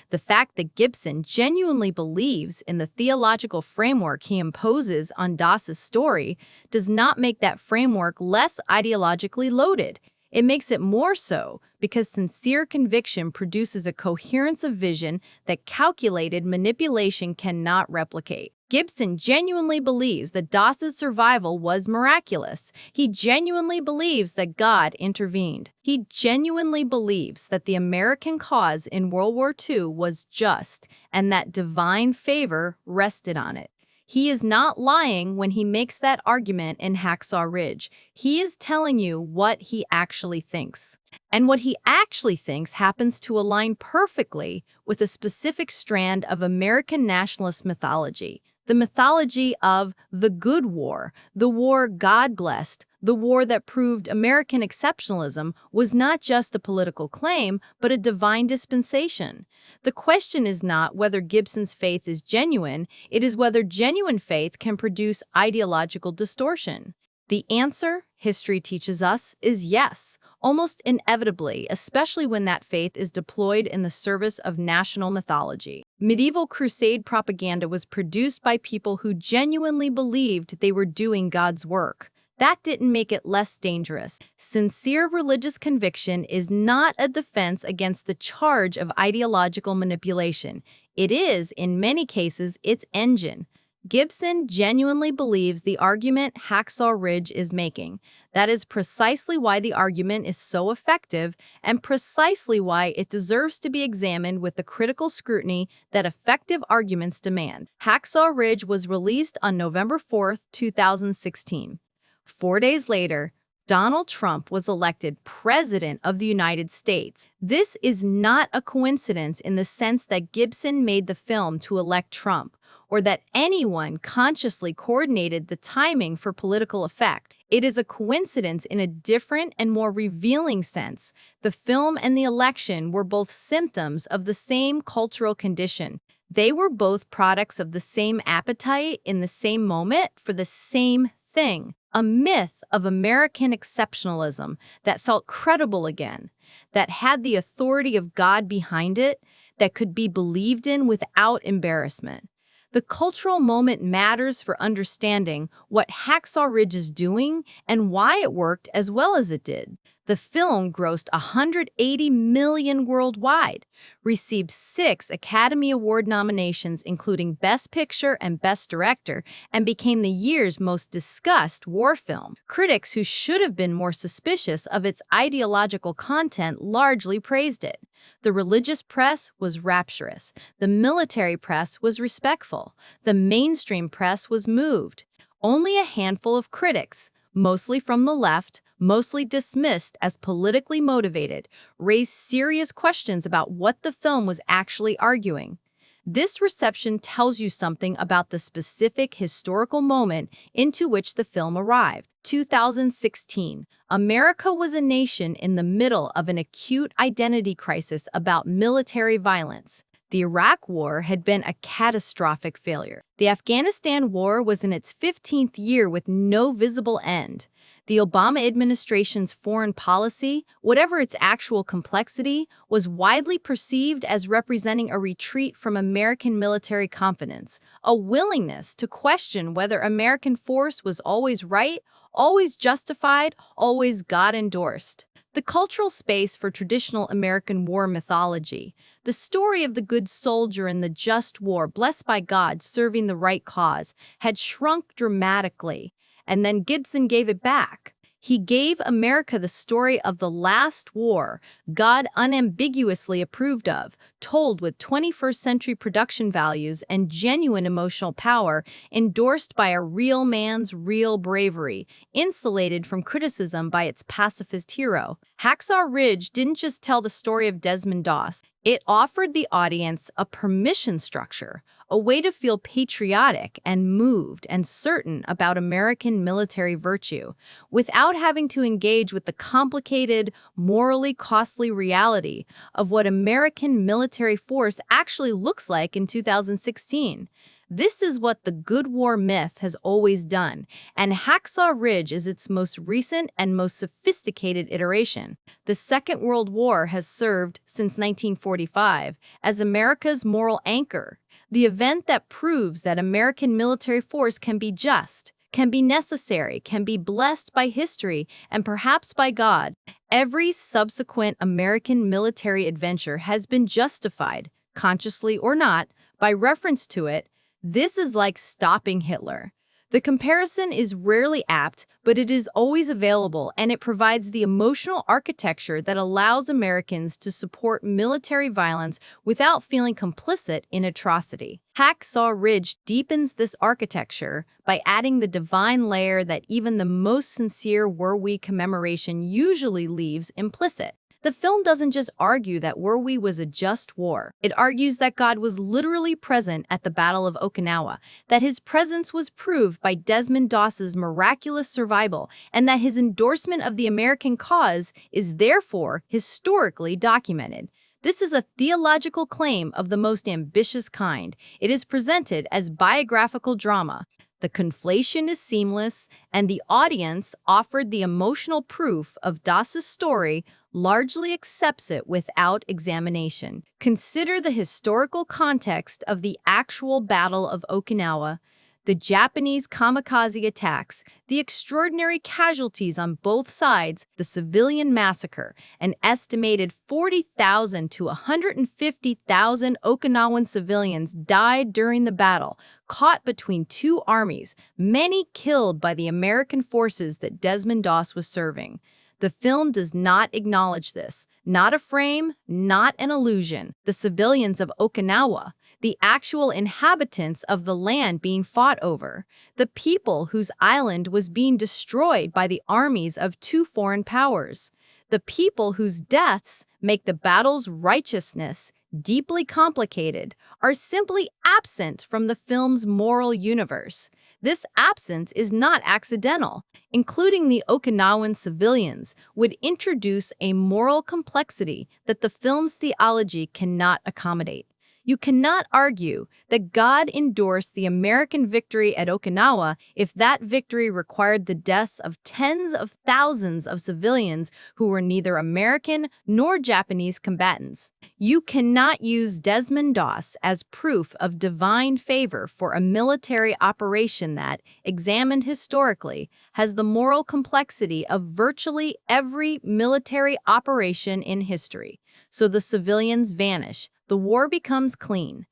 The fact that Gibson genuinely believes in the theological framework he imposes on Doss's story does not make that framework less ideologically loaded. It makes it more so because sincere conviction produces a coherence of vision that calculated manipulation cannot replicate. Gibson genuinely believes that Doss's survival was miraculous. He genuinely believes that God intervened. He genuinely believes that the American cause in World War II was just and that divine favor rested on it. He is not lying when he makes that argument in Hacksaw Ridge. He is telling you what he actually thinks. And what he actually thinks happens to align perfectly with a specific strand of American nationalist mythology. The mythology of the good war, the war God blessed, the war that proved American exceptionalism was not just a political claim, but a divine dispensation. The question is not whether Gibson's faith is genuine, it is whether genuine faith can produce ideological distortion. The answer, history teaches us, is yes, almost inevitably, especially when that faith is deployed in the service of national mythology. Medieval crusade propaganda was produced by people who genuinely believed they were doing God's work. That didn't make it less dangerous. Sincere religious conviction is not a defense against the charge of ideological manipulation. It is, in many cases, its engine. Gibson genuinely believes the argument Hacksaw Ridge is making. That is precisely why the argument is so effective and precisely why it deserves to be examined with the critical scrutiny that effective arguments demand. Hacksaw Ridge was released on November 4, 2016. 4 days later, Donald Trump was elected President of the United States. This is not a coincidence in the sense that Gibson made the film to elect Trump, or that anyone consciously coordinated the timing for political effect. It is a coincidence in a different and more revealing sense. The film and the election were both symptoms of the same cultural condition. They were both products of the same appetite in the same moment for the same thing. A myth of American exceptionalism that felt credible again, that had the authority of God behind it, that could be believed in without embarrassment. The cultural moment matters for understanding what Hacksaw Ridge is doing and why it worked as well as it did. The film grossed $180 million worldwide, received 6 Academy Award nominations including Best Picture and Best Director, and became the year's most discussed war film. Critics who should have been more suspicious of its ideological content largely praised it. The religious press was rapturous. The military press was respectful. The mainstream press was moved. Only a handful of critics, mostly from the left, mostly dismissed as politically motivated, raised serious questions about what the film was actually arguing. This reception tells you something about the specific historical moment into which the film arrived. 2016. America was a nation in the middle of an acute identity crisis about military violence. The Iraq War had been a catastrophic failure. The Afghanistan War was in its 15th year with no visible end. The Obama administration's foreign policy, whatever its actual complexity, was widely perceived as representing a retreat from American military confidence, a willingness to question whether American force was always right, always justified, always God-endorsed. The cultural space for traditional American war mythology, the story of the good soldier in the just war blessed by God serving the right cause, had shrunk dramatically, and then Gibson gave it back. He gave America the story of the last war God unambiguously approved of, told with 21st century production values and genuine emotional power, endorsed by a real man's real bravery, insulated from criticism by its pacifist hero. Hacksaw Ridge didn't just tell the story of Desmond Doss, it offered the audience a permission structure, a way to feel patriotic and moved and certain about American military virtue, without having to engage with the complicated, morally costly reality of what American military force actually looks like in 2016. This is what the good war myth has always done, and Hacksaw Ridge is its most recent and most sophisticated iteration. The Second World War has served, since 1945, as America's moral anchor, the event that proves that American military force can be just, can be necessary, can be blessed by history, and perhaps by God. Every subsequent American military adventure has been justified, consciously or not, by reference to it. This is like stopping Hitler. The comparison is rarely apt, but it is always available, and it provides the emotional architecture that allows Americans to support military violence without feeling complicit in atrocity. Hacksaw Ridge deepens this architecture by adding the divine layer that even the most sincere were we commemoration usually leaves implicit. The film doesn't just argue that were we was a just war. It argues that God was literally present at the Battle of Okinawa, that his presence was proved by Desmond Doss's miraculous survival, and that his endorsement of the American cause is therefore historically documented. This is a theological claim of the most ambitious kind. It is presented as biographical drama. The conflation is seamless, and the audience, offered the emotional proof of Doss's story, largely accepts it without examination. Consider the historical context of the actual Battle of Okinawa, the Japanese kamikaze attacks, the extraordinary casualties on both sides, the civilian massacre. An estimated 40,000 to 150,000 Okinawan civilians died during the battle, caught between two armies, many killed by the American forces that Desmond Doss was serving. The film does not acknowledge this. Not a frame, not an illusion. The civilians of Okinawa, the actual inhabitants of the land being fought over, the people whose island was being destroyed by the armies of two foreign powers, the people whose deaths make the battle's righteousness deeply complicated, are simply absent from the film's moral universe. This absence is not accidental. Including the Okinawan civilians would introduce a moral complexity that the film's theology cannot accommodate. You cannot argue that God endorsed the American victory at Okinawa if that victory required the deaths of tens of thousands of civilians who were neither American nor Japanese combatants. You cannot use Desmond Doss as proof of divine favor for a military operation that, examined historically, has the moral complexity of virtually every military operation in history. So the civilians vanish. The war becomes clean.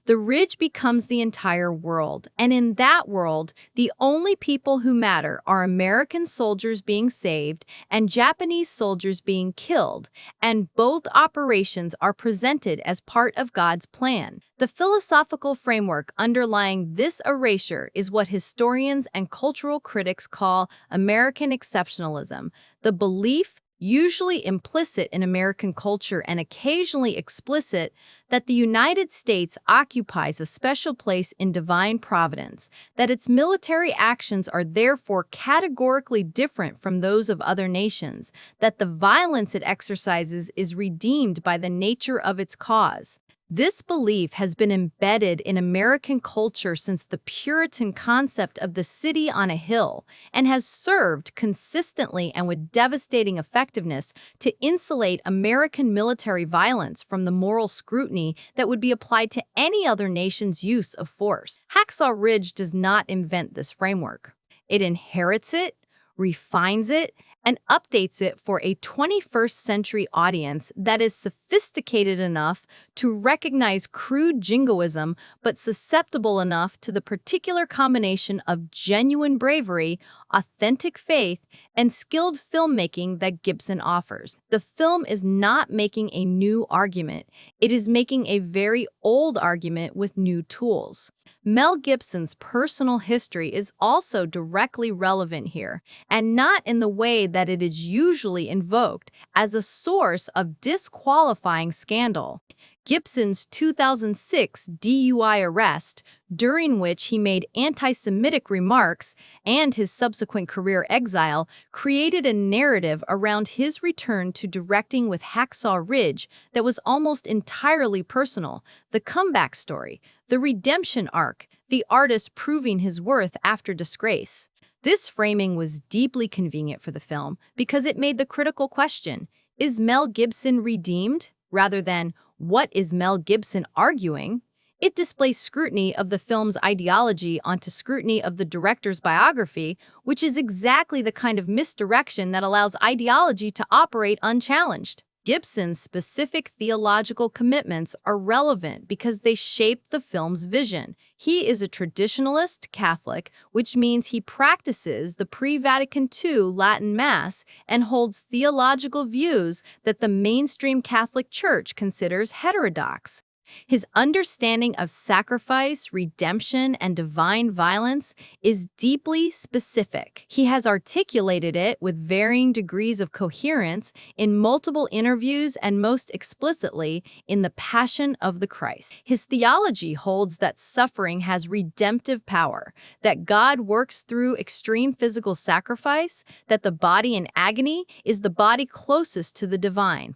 The ridge becomes the entire world, and in that world, the only people who matter are American soldiers being saved and Japanese soldiers being killed, and both operations are presented as part of God's plan. The philosophical framework underlying this erasure is what historians and cultural critics call American exceptionalism, the belief, usually implicit in American culture and occasionally explicit, that the United States occupies a special place in divine providence, that its military actions are therefore categorically different from those of other nations, that the violence it exercises is redeemed by the nature of its cause. This belief has been embedded in American culture since the Puritan concept of the city on a hill and has served consistently and with devastating effectiveness to insulate American military violence from the moral scrutiny that would be applied to any other nation's use of force. Hacksaw Ridge does not invent this framework. It inherits it, refines it, and updates it for a 21st century audience that is sophisticated enough to recognize crude jingoism but susceptible enough to the particular combination of genuine bravery, authentic faith, and skilled filmmaking that Gibson offers. The film is not making a new argument. It is making a very old argument with new tools. Mel Gibson's personal history is also directly relevant here, and not in the way that it is usually invoked as a source of disqualifying scandal. Gibson's 2006 DUI arrest, during which he made anti-Semitic remarks, and his subsequent career exile, created a narrative around his return to directing with Hacksaw Ridge that was almost entirely personal, the comeback story, the redemption arc, the artist proving his worth after disgrace. This framing was deeply convenient for the film because it made the critical question, is Mel Gibson redeemed? Rather than, what is Mel Gibson arguing? It displays scrutiny of the film's ideology onto scrutiny of the director's biography, which is exactly the kind of misdirection that allows ideology to operate unchallenged. Gibson's specific theological commitments are relevant because they shape the film's vision. He is a traditionalist Catholic, which means he practices the pre-Vatican II Latin Mass and holds theological views that the mainstream Catholic Church considers heterodox. His understanding of sacrifice, redemption, and divine violence is deeply specific. He has articulated it with varying degrees of coherence in multiple interviews and most explicitly in The Passion of the Christ. His theology holds that suffering has redemptive power, that God works through extreme physical sacrifice, that the body in agony is the body closest to the divine.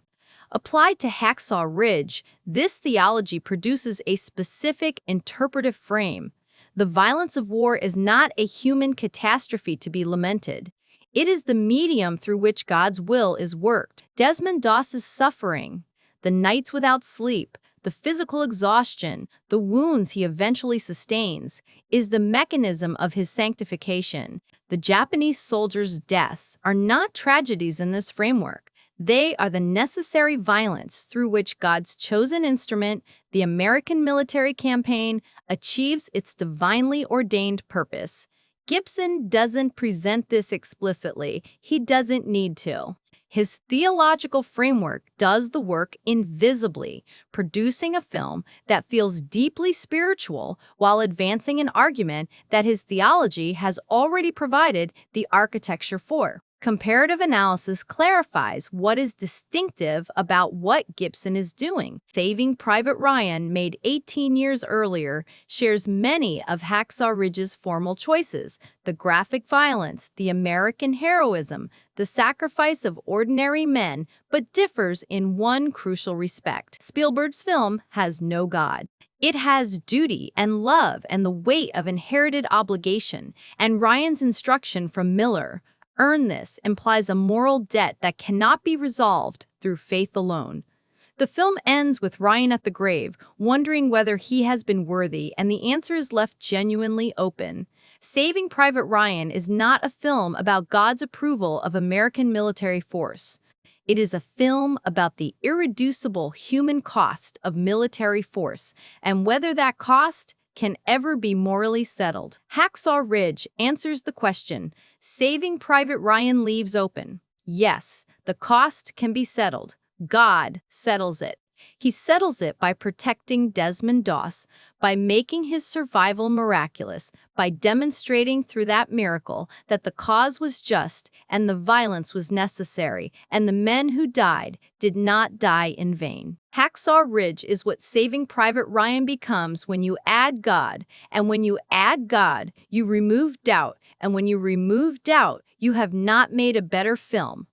Applied to Hacksaw Ridge, this theology produces a specific interpretive frame. The violence of war is not a human catastrophe to be lamented. It is the medium through which God's will is worked. Desmond Doss's suffering, the nights without sleep, the physical exhaustion, the wounds he eventually sustains, is the mechanism of his sanctification. The Japanese soldiers' deaths are not tragedies in this framework. They are the necessary violence through which God's chosen instrument, the American military campaign, achieves its divinely ordained purpose. Gibson doesn't present this explicitly. He doesn't need to. His theological framework does the work invisibly, producing a film that feels deeply spiritual while advancing an argument that his theology has already provided the architecture for. Comparative analysis clarifies what is distinctive about what Gibson is doing. Saving Private Ryan, made 18 years earlier, shares many of Hacksaw Ridge's formal choices: the graphic violence, the American heroism, the sacrifice of ordinary men, but differs in one crucial respect. Spielberg's film has no God. It has duty and love and the weight of inherited obligation, and Ryan's instruction from Miller, "Earn this," implies a moral debt that cannot be resolved through faith alone. The film ends with Ryan at the grave, wondering whether he has been worthy, and the answer is left genuinely open. Saving Private Ryan is not a film about God's approval of American military force. It is a film about the irreducible human cost of military force and whether that cost can ever be morally settled. Hacksaw Ridge answers the question Saving Private Ryan leaves open. Yes, the cost can be settled. God settles it. He settles it by protecting Desmond Doss, by making his survival miraculous, by demonstrating through that miracle that the cause was just and the violence was necessary, and the men who died did not die in vain. Hacksaw Ridge is what Saving Private Ryan becomes when you add God, and when you add God, you remove doubt, and when you remove doubt, you have not made a better film.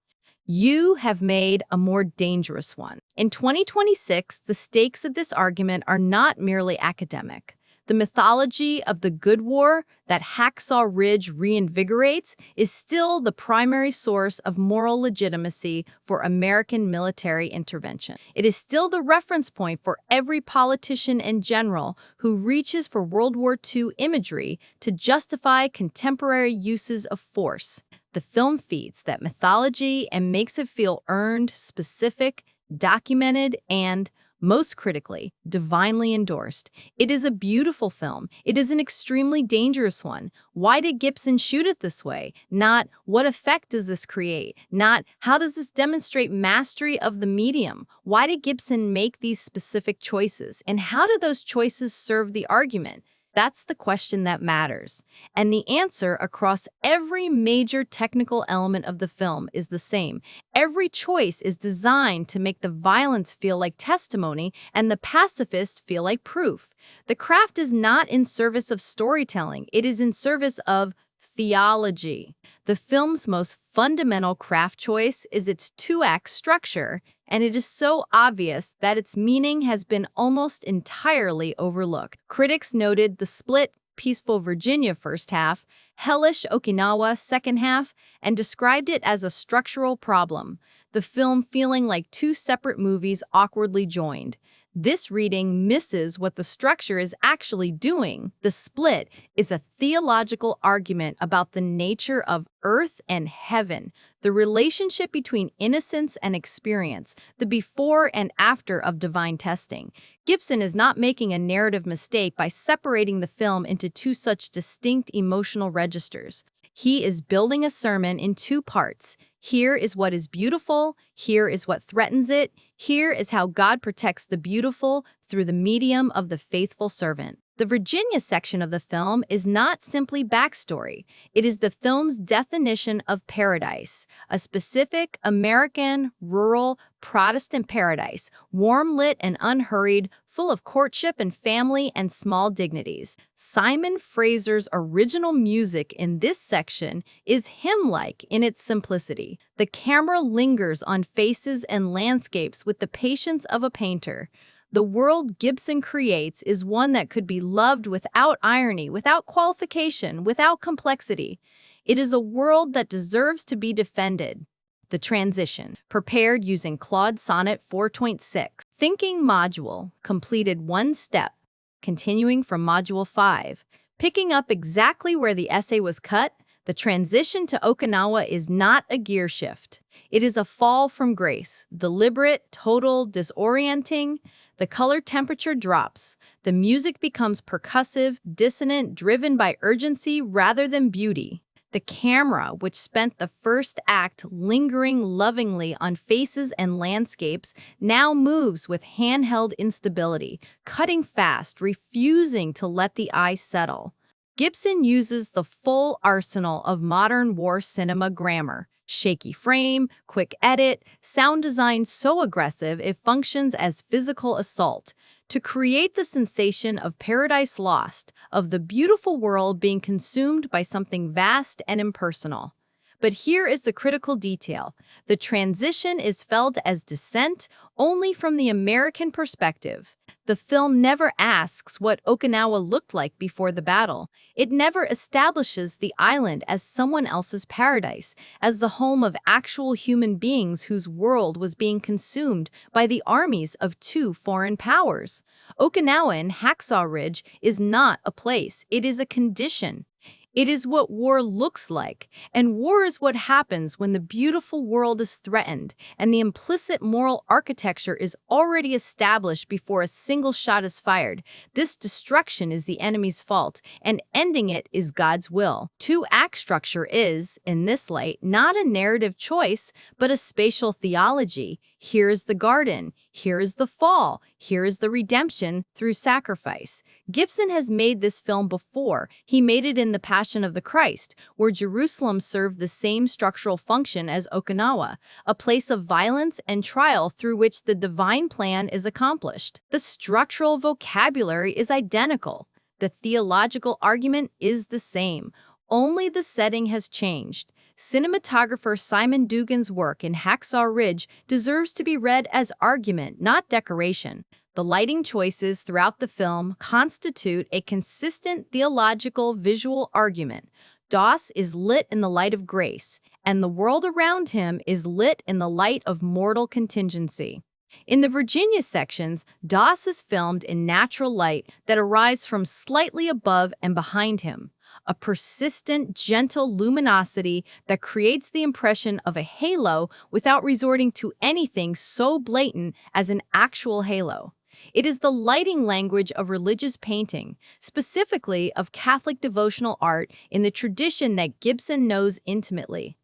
You have made a more dangerous one. In 2026, the stakes of this argument are not merely academic. The mythology of the good war that Hacksaw Ridge reinvigorates is still the primary source of moral legitimacy for American military intervention. It is still the reference point for every politician and general who reaches for World War II imagery to justify contemporary uses of force. The film feeds that mythology and makes it feel earned, specific, documented, and, most critically, divinely endorsed. It is a beautiful film. It is an extremely dangerous one. Why did Gibson shoot it this way? Not, what effect does this create? Not, how does this demonstrate mastery of the medium? Why did Gibson make these specific choices? And how do those choices serve the argument? That's the question that matters. And the answer across every major technical element of the film is the same. Every choice is designed to make the violence feel like testimony and the pacifist feel like proof. The craft is not in service of storytelling. It is in service of theology. The film's most fundamental craft choice is its two-act structure, and it is so obvious that its meaning has been almost entirely overlooked. Critics noted the split Peaceful Virginia first half, hellish Okinawa second half, and described it as a structural problem, the film feeling like two separate movies awkwardly joined. This reading misses what the structure is actually doing. The split is a theological argument about the nature of earth and heaven, the relationship between innocence and experience, the before and after of divine testing. Gibson is not making a narrative mistake by separating the film into two such distinct emotional registers. He is building a sermon in two parts. Here is what is beautiful, here is what threatens it, here is how God protects the beautiful through the medium of the faithful servant. The Virginia section of the film is not simply backstory. It is the film's definition of paradise, a specific American, rural, Protestant paradise, warm-lit and unhurried, full of courtship and family and small dignities. Simon Fraser's original music in this section is hymn-like in its simplicity. The camera lingers on faces and landscapes with the patience of a painter. The world Gibson creates is one that could be loved without irony, without qualification, without complexity. It is a world that deserves to be defended. The transition, prepared using Claude Sonnet 4.6. Thinking module, completed one step, continuing from module 5. Picking up exactly where the essay was cut, the transition to Okinawa is not a gear shift. It is a fall from grace, deliberate, total, disorienting. The color temperature drops. The music becomes percussive, dissonant, driven by urgency rather than beauty. The camera, which spent the first act lingering lovingly on faces and landscapes, now moves with handheld instability, cutting fast, refusing to let the eye settle. Gibson uses the full arsenal of modern war cinema grammar. Shaky frame, quick edit, sound design so aggressive it functions as physical assault, to create the sensation of paradise lost, of the beautiful world being consumed by something vast and impersonal. But here is the critical detail. The transition is felt as descent only from the American perspective. The film never asks what Okinawa looked like before the battle. It never establishes the island as someone else's paradise, as the home of actual human beings whose world was being consumed by the armies of two foreign powers. Okinawa in Hacksaw Ridge is not a place, it is a condition. It is what war looks like, and war is what happens when the beautiful world is threatened and the implicit moral architecture is already established before a single shot is fired. This destruction is the enemy's fault, and ending it is God's will. Two-act structure is, in this light, not a narrative choice, but a spatial theology. Here is the garden, here is the fall, here is the redemption through sacrifice. Gibson has made this film before. He made it in The Passion of the Christ, where Jerusalem served the same structural function as Okinawa, a place of violence and trial through which the divine plan is accomplished. The structural vocabulary is identical. The theological argument is the same. Only the setting has changed. Cinematographer Simon Dugan's work in Hacksaw Ridge deserves to be read as argument, not decoration. The lighting choices throughout the film constitute a consistent theological visual argument. Doss is lit in the light of grace, and the world around him is lit in the light of mortal contingency. In the Virginia sections, Doss is filmed in natural light that arrives from slightly above and behind him, a persistent, gentle luminosity that creates the impression of a halo without resorting to anything so blatant as an actual halo. It is the lighting language of religious painting, specifically of Catholic devotional art in the tradition that Gibson knows intimately.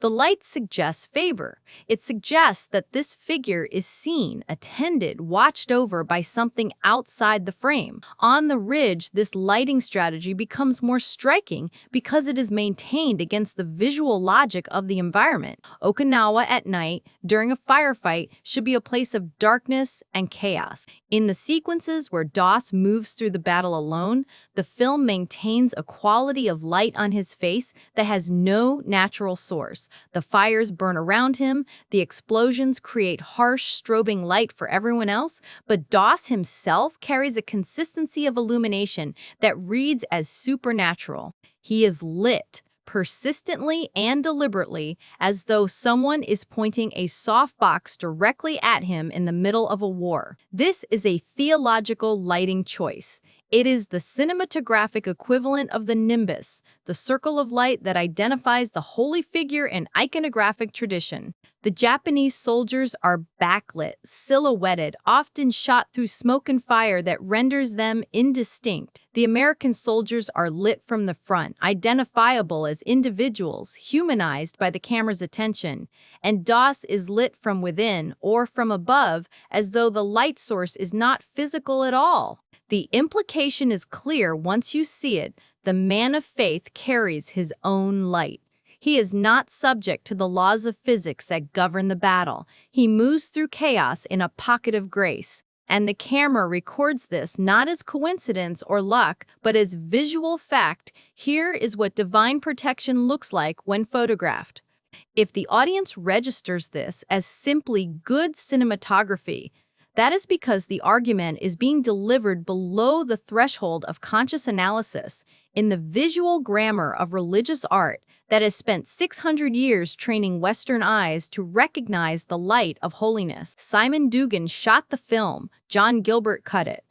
The light suggests favor. It suggests that this figure is seen, attended, watched over by something outside the frame. On the ridge, this lighting strategy becomes more striking because it is maintained against the visual logic of the environment. Okinawa at night, during a firefight, should be a place of darkness and chaos. In the sequences where Doss moves through the battle alone, the film maintains a quality of light on his face that has no natural source. The fires burn around him, the explosions create harsh, strobing light for everyone else, but Doss himself carries a consistency of illumination that reads as supernatural. He is lit, persistently and deliberately, as though someone is pointing a softbox directly at him in the middle of a war. This is a theological lighting choice. It is the cinematographic equivalent of the nimbus, the circle of light that identifies the holy figure in iconographic tradition. The Japanese soldiers are backlit, silhouetted, often shot through smoke and fire that renders them indistinct. The American soldiers are lit from the front, identifiable as individuals, humanized by the camera's attention, and Doss is lit from within or from above, as though the light source is not physical at all. The implication is clear once you see it. The man of faith carries his own light. He is not subject to the laws of physics that govern the battle. He moves through chaos in a pocket of grace. And the camera records this not as coincidence or luck, but as visual fact. Here is what divine protection looks like when photographed. If the audience registers this as simply good cinematography, that is because the argument is being delivered below the threshold of conscious analysis in the visual grammar of religious art that has spent 600 years training Western eyes to recognize the light of holiness. Simon Dugan shot the film, John Gilbert cut it.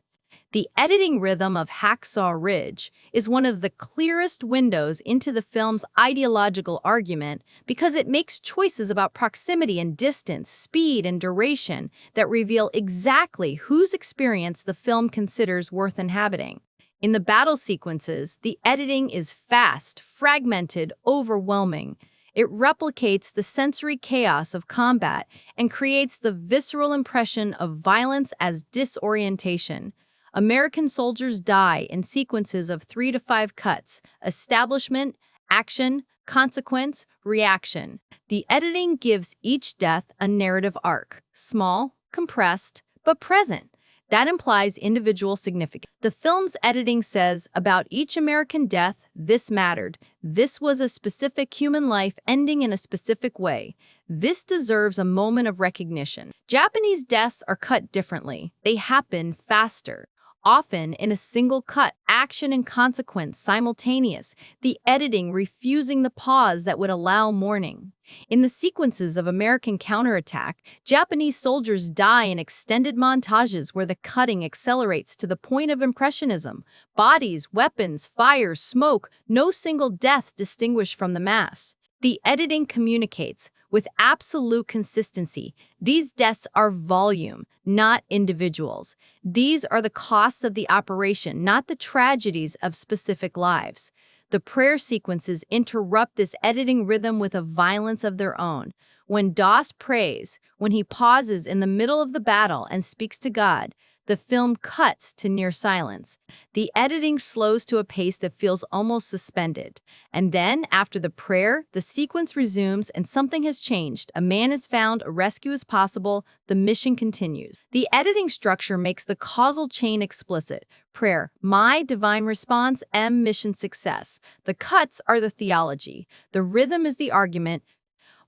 The editing rhythm of Hacksaw Ridge is one of the clearest windows into the film's ideological argument because it makes choices about proximity and distance, speed and duration that reveal exactly whose experience the film considers worth inhabiting. In the battle sequences, the editing is fast, fragmented, overwhelming. It replicates the sensory chaos of combat and creates the visceral impression of violence as disorientation. American soldiers die in sequences of 3 to 5 cuts: establishment, action, consequence, reaction. The editing gives each death a narrative arc, small, compressed, but present. That implies individual significance. The film's editing says about each American death, this mattered. This was a specific human life ending in a specific way. This deserves a moment of recognition. Japanese deaths are cut differently. They happen faster. Often in a single cut, action and consequence simultaneous, the editing refusing the pause that would allow mourning. In the sequences of American counterattack, Japanese soldiers die in extended montages where the cutting accelerates to the point of impressionism. Bodies, weapons, fire, smoke, no single death distinguished from the mass. The editing communicates with absolute consistency. These deaths are volume, not individuals. These are the costs of the operation, not the tragedies of specific lives. The prayer sequences interrupt this editing rhythm with a violence of their own. When Doss prays, when he pauses in the middle of the battle and speaks to God, the film cuts to near silence. The editing slows to a pace that feels almost suspended. And then, after the prayer, the sequence resumes and something has changed. A man is found, a rescue is possible, the mission continues. The editing structure makes the causal chain explicit. Prayer, my divine response, mission success. The cuts are the theology. The rhythm is the argument.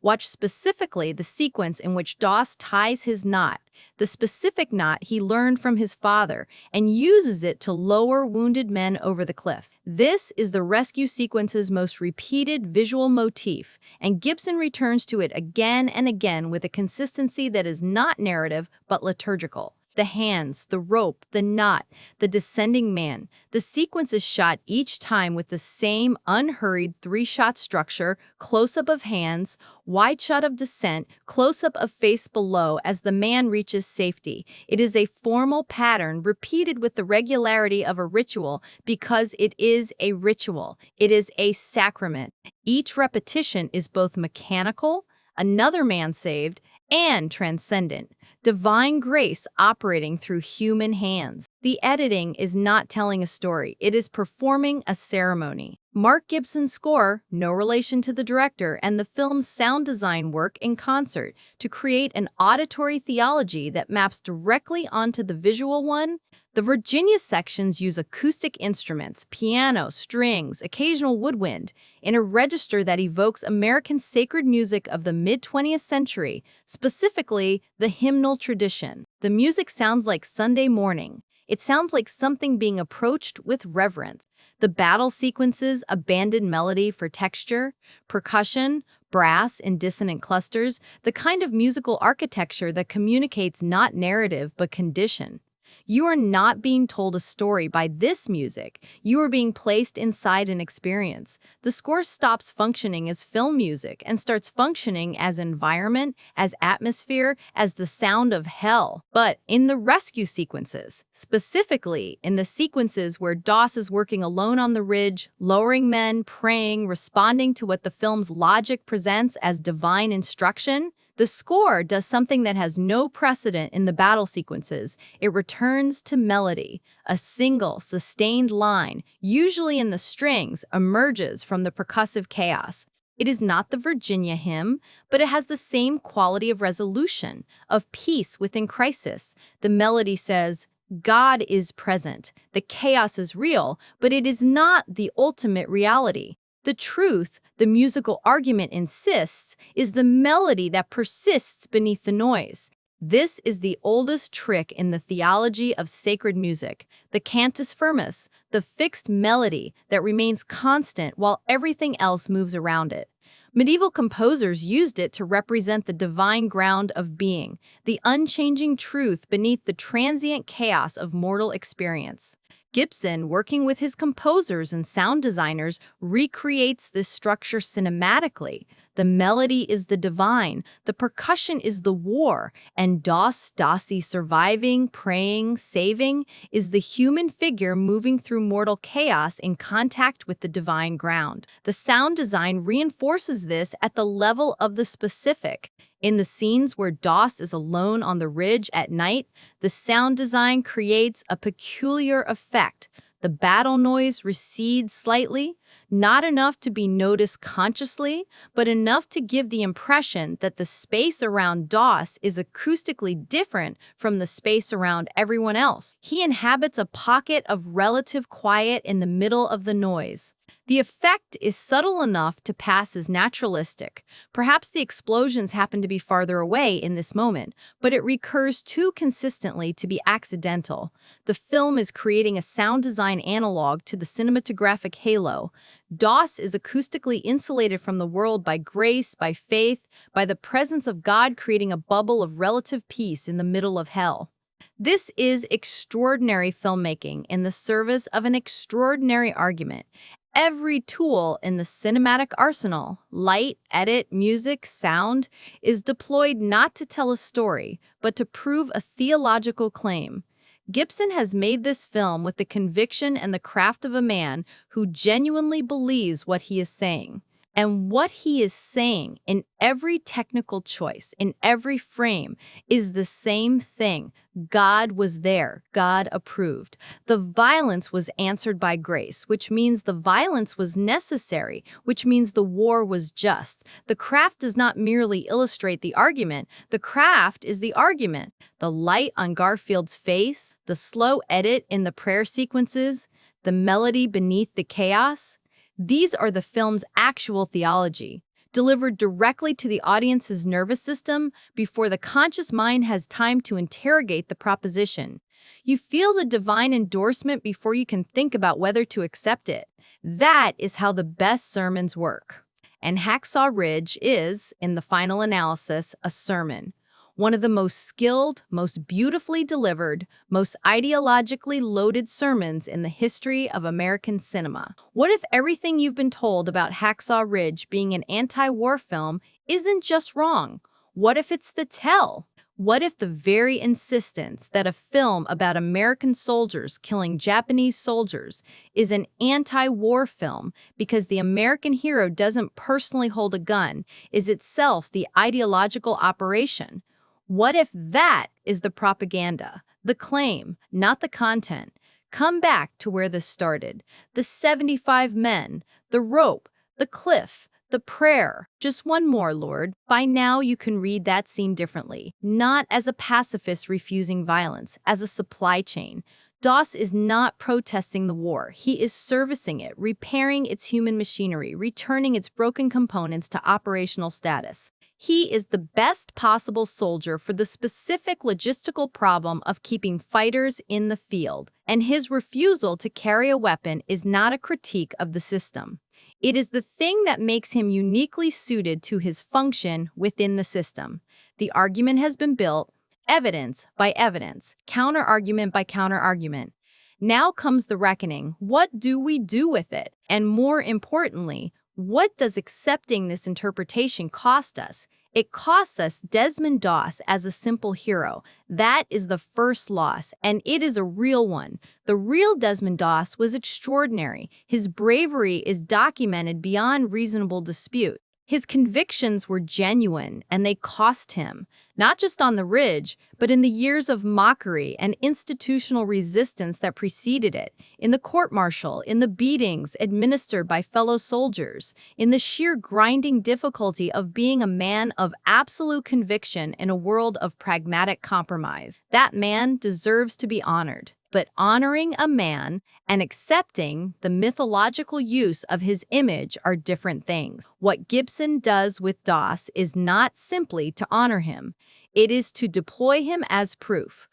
Watch specifically the sequence in which Doss ties his knot, the specific knot he learned from his father, and uses it to lower wounded men over the cliff. This is the rescue sequence's most repeated visual motif, and Gibson returns to it again and again with a consistency that is not narrative but liturgical. The hands, the rope, the knot, the descending man. The sequence is shot each time with the same unhurried 3-shot structure: close-up of hands, wide shot of descent, close-up of face below as the man reaches safety. It is a formal pattern repeated with the regularity of a ritual because it is a ritual. It is a sacrament. Each repetition is both mechanical, another man saved, and transcendent. Divine grace operating through human hands. The editing is not telling a story, it is performing a ceremony. Mark Gibson's score, no relation to the director, and the film's sound design work in concert to create an auditory theology that maps directly onto the visual one. The Virginia sections use acoustic instruments, piano, strings, occasional woodwind, in a register that evokes American sacred music of the mid-20th century, specifically the hymnal tradition. The music sounds like Sunday morning. It sounds like something being approached with reverence. The battle sequences abandon melody for texture, percussion, brass in dissonant clusters, the kind of musical architecture that communicates not narrative but condition. You are not being told a story by this music. You are being placed inside an experience. The score stops functioning as film music and starts functioning as environment, as atmosphere, as the sound of hell. But in the rescue sequences, specifically in the sequences where Doss is working alone on the ridge, lowering men, praying, responding to what the film's logic presents as divine instruction, the score does something that has no precedent in the battle sequences. It returns to melody. A single, sustained line, usually in the strings, emerges from the percussive chaos. It is not the Virginia hymn, but it has the same quality of resolution, of peace within crisis. The melody says, God is present. The chaos is real, but it is not the ultimate reality. The truth, the musical argument insists, is the melody that persists beneath the noise. This is the oldest trick in the theology of sacred music, the cantus firmus, the fixed melody that remains constant while everything else moves around it. Medieval composers used it to represent the divine ground of being, the unchanging truth beneath the transient chaos of mortal experience. Gibson, working with his composers and sound designers, recreates this structure cinematically. The melody is the divine, the percussion is the war, and Dossi surviving, praying, saving is the human figure moving through mortal chaos in contact with the divine ground. The sound design reinforces this at the level of the specific. In the scenes where Doss is alone on the ridge at night, the sound design creates a peculiar effect. The battle noise recedes slightly, not enough to be noticed consciously, but enough to give the impression that the space around Doss is acoustically different from the space around everyone else. He inhabits a pocket of relative quiet in the middle of the noise. The effect is subtle enough to pass as naturalistic. Perhaps the explosions happen to be farther away in this moment, but it recurs too consistently to be accidental. The film is creating a sound design analog to the cinematographic halo. Doss is acoustically insulated from the world by grace, by faith, by the presence of God creating a bubble of relative peace in the middle of hell. This is extraordinary filmmaking in the service of an extraordinary argument. Every tool in the cinematic arsenal, light, edit, music, sound, is deployed not to tell a story, but to prove a theological claim. Gibson has made this film with the conviction and the craft of a man who genuinely believes what he is saying. And what he is saying in every technical choice, in every frame, is the same thing. God was there. God approved. The violence was answered by grace, which means the violence was necessary, which means the war was just. The craft does not merely illustrate the argument. The craft is the argument. The light on Garfield's face, the slow edit in the prayer sequences, the melody beneath the chaos. These are the film's actual theology, delivered directly to the audience's nervous system before the conscious mind has time to interrogate the proposition. You feel the divine endorsement before you can think about whether to accept it. That is how the best sermons work. And Hacksaw Ridge is, in the final analysis, a sermon. One of the most skilled, most beautifully delivered, most ideologically loaded sermons in the history of American cinema. What if everything you've been told about Hacksaw Ridge being an anti-war film isn't just wrong? What if it's the tell? What if the very insistence that a film about American soldiers killing Japanese soldiers is an anti-war film because the American hero doesn't personally hold a gun is itself the ideological operation? What if that is the propaganda, the claim, not the content? Come back to where this started. The 75 men, the rope, the cliff, the prayer. Just one more, Lord. By now you can read that scene differently, not as a pacifist refusing violence, as a supply chain. Doss is not protesting the war. He is servicing it, repairing its human machinery, returning its broken components to operational status. He is the best possible soldier for the specific logistical problem of keeping fighters in the field, and his refusal to carry a weapon is not a critique of the system. It is the thing that makes him uniquely suited to his function within the system. The argument has been built, evidence by evidence, counter-argument by counter-argument. Now comes the reckoning. What do we do with it? And more importantly, what does accepting this interpretation cost us? It costs us Desmond Doss as a simple hero. That is the first loss, and it is a real one. The real Desmond Doss was extraordinary. His bravery is documented beyond reasonable dispute. His convictions were genuine, and they cost him, not just on the ridge, but in the years of mockery and institutional resistance that preceded it, in the court-martial, in the beatings administered by fellow soldiers, in the sheer grinding difficulty of being a man of absolute conviction in a world of pragmatic compromise. That man deserves to be honored. But honoring a man and accepting the mythological use of his image are different things. What Gibson does with Doss is not simply to honor him. It is to deploy him as proof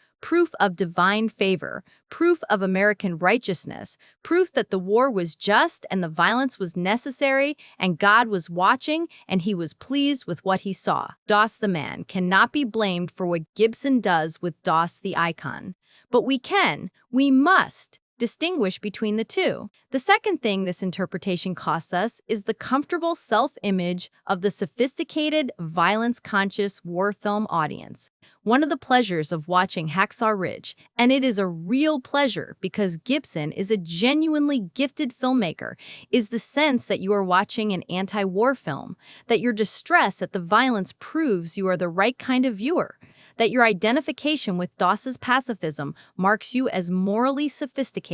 of divine favor, proof of American righteousness, proof that the war was just and the violence was necessary and God was watching and he was pleased with what he saw. Doss the man cannot be blamed for what Gibson does with Doss the icon. But we must distinguish between the two. The second thing this interpretation costs us is the comfortable self-image of the sophisticated, violence-conscious war film audience. One of the pleasures of watching Hacksaw Ridge, and it is a real pleasure because Gibson is a genuinely gifted filmmaker, is the sense that you are watching an anti-war film, that your distress at the violence proves you are the right kind of viewer, that your identification with Doss's pacifism marks you as morally sophisticated.